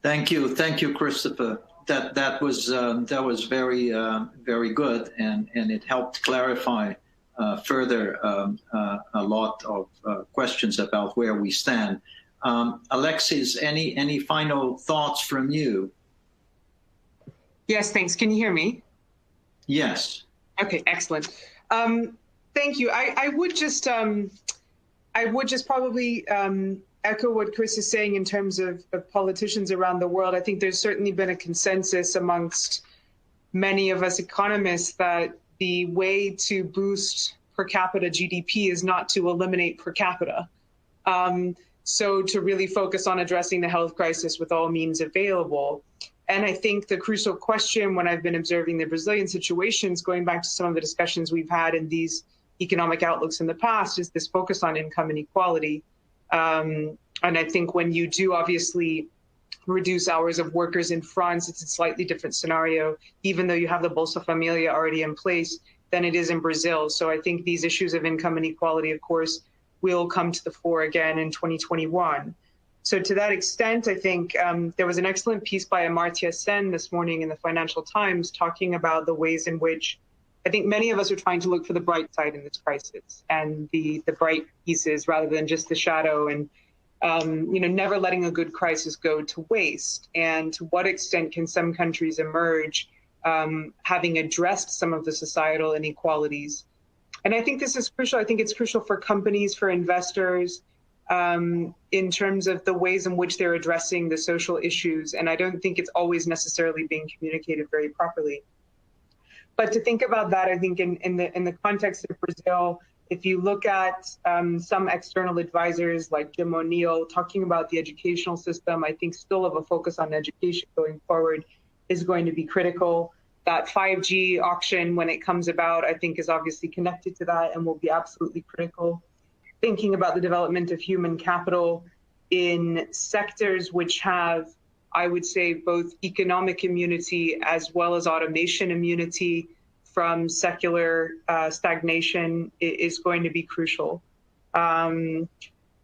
Thank you, Christopher. That was very very good, and it helped clarify further a lot of questions about where we stand. Alexis, any final thoughts from you? Yes, thanks. Can you hear me? Yes. Okay, excellent. Thank you. I would just probably echo what Chris is saying in terms of politicians around the world. I think there's certainly been a consensus amongst many of us economists that the way to boost per capita GDP is not to eliminate per capita. So to really focus on addressing the health crisis with all means available. And I think the crucial question when I've been observing the Brazilian situations, going back to some of the discussions we've had in these economic outlooks in the past, is this focus on income inequality. And I think when you do obviously reduce hours of workers in France, it's a slightly different scenario, even though you have the Bolsa Familia already in place, than it is in Brazil. So I think these issues of income inequality, of course, will come to the fore again in 2021. So to that extent, I think there was an excellent piece by Amartya Sen this morning in the Financial Times talking about the ways in which I think many of us are trying to look for the bright side in this crisis and the bright pieces rather than just the shadow, and never letting a good crisis go to waste. And to what extent can some countries emerge having addressed some of the societal inequalities? And I think this is crucial. I think it's crucial for companies, for investors, in terms of the ways in which they're addressing the social issues. And I don't think it's always necessarily being communicated very properly. But to think about that, I think in the context of Brazil, if you look at some external advisors like Jim O'Neill talking about the educational system, I think still of a focus on education going forward is going to be critical. That 5G auction, when it comes about, I think is obviously connected to that and will be absolutely critical. Thinking about the development of human capital in sectors which have, I would say, both economic immunity as well as automation immunity from secular stagnation is going to be crucial.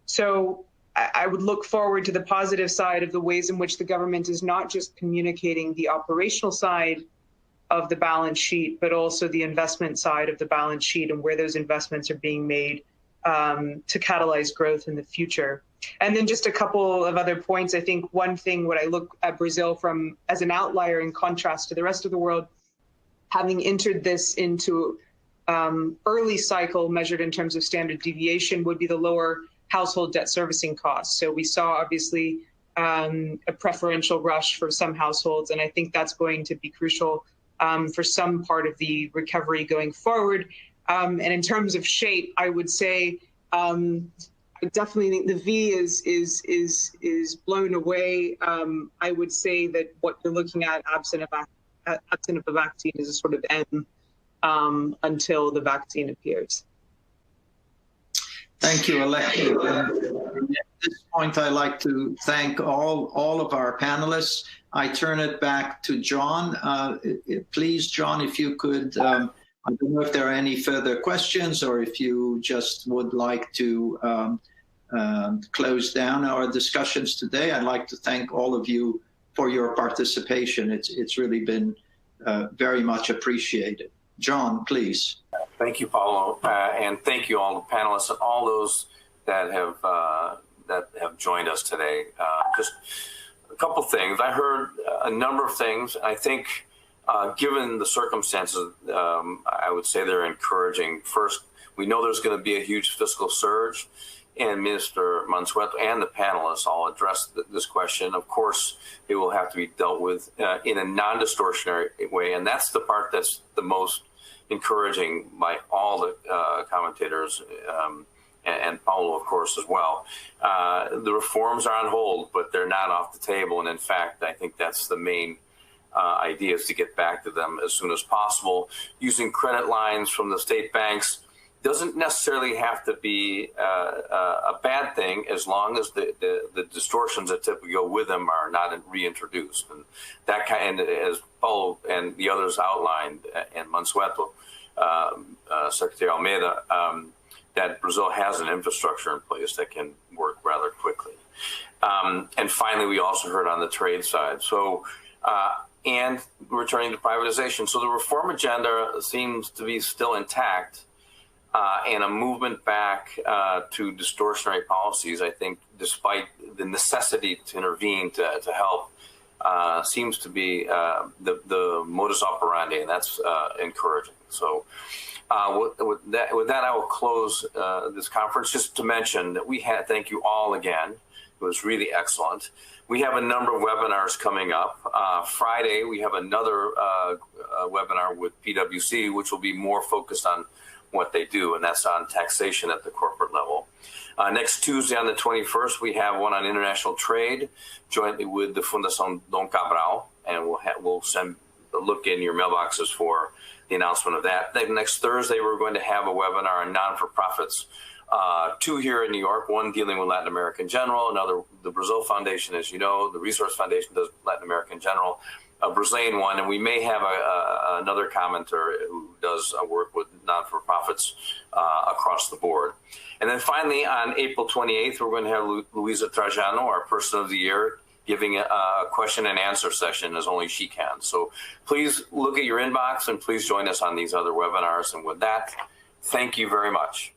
So I would look forward to the positive side of the ways in which the government is not just communicating the operational side of the balance sheet, but also the investment side of the balance sheet and where those investments are being made to catalyze growth in the future. And then just a couple of other points. I think one thing when I look at Brazil from as an outlier in contrast to the rest of the world, having entered this into early cycle measured in terms of standard deviation, would be the lower household debt servicing costs. So we saw obviously a preferential rush for some households, and I think that's going to be crucial for some part of the recovery going forward. And in terms of shape, I would say I definitely think the V is blown away. I would say that what you're looking at, absent of a vaccine, is a sort of M until the vaccine appears. Thank you, Alexis. At this point, I'd like to thank all of our panelists. I turn it back to John. Please, John, if you could, I don't know if there are any further questions or if you just would like to close down our discussions today. I'd like to thank all of you for your participation. It's really been very much appreciated. John, please. Thank you, Paulo, and thank you all the panelists and all those that have joined us today. Just a couple things. I heard a number of things. I think Given the circumstances, I would say they're encouraging. First, we know there's going to be a huge fiscal surge, and Minister Mansueto and the panelists all addressed this question. Of course, it will have to be dealt with in a non-distortionary way, and that's the part that's the most encouraging by all the commentators, and Paulo, of course, as well. The reforms are on hold, but they're not off the table, and in fact, I think that's the main idea, is to get back to them as soon as possible. Using credit lines from the state banks doesn't necessarily have to be a bad thing, as long as the distortions that typically go with them are not reintroduced. And that kind, as Paulo and the others outlined, and Mansueto, Secretary Almeida, that Brazil has an infrastructure in place that can work rather quickly. And finally, we also heard on the trade side. So, and returning to privatization. So the reform agenda seems to be still intact. And a movement back to distortionary policies, I think, despite the necessity to intervene to help, seems to be the modus operandi, and that's encouraging. So with that, I will close this conference. Just to mention that thank you all again. It was really excellent. We have a number of webinars coming up. Friday, we have another webinar with PwC, which will be more focused on what they do, and that's on taxation at the corporate level. Next Tuesday on the 21st, we have one on international trade, jointly with the Fundação Dom Cabral, and we'll send a look in your mailboxes for the announcement of that. Then next Thursday, we're going to have a webinar on non-for-profits, two here in New York, one dealing with Latin American General, another, the Brazil Foundation, as you know, the Resource Foundation does Latin American General, a Brazilian one, and we may have another commenter who does work with non-for-profits across the board. And then finally, on April 28th, we're going to have Luisa Trajano, our Person of the Year, giving a question and answer session as only she can. So please look at your inbox and please join us on these other webinars. And with that, thank you very much.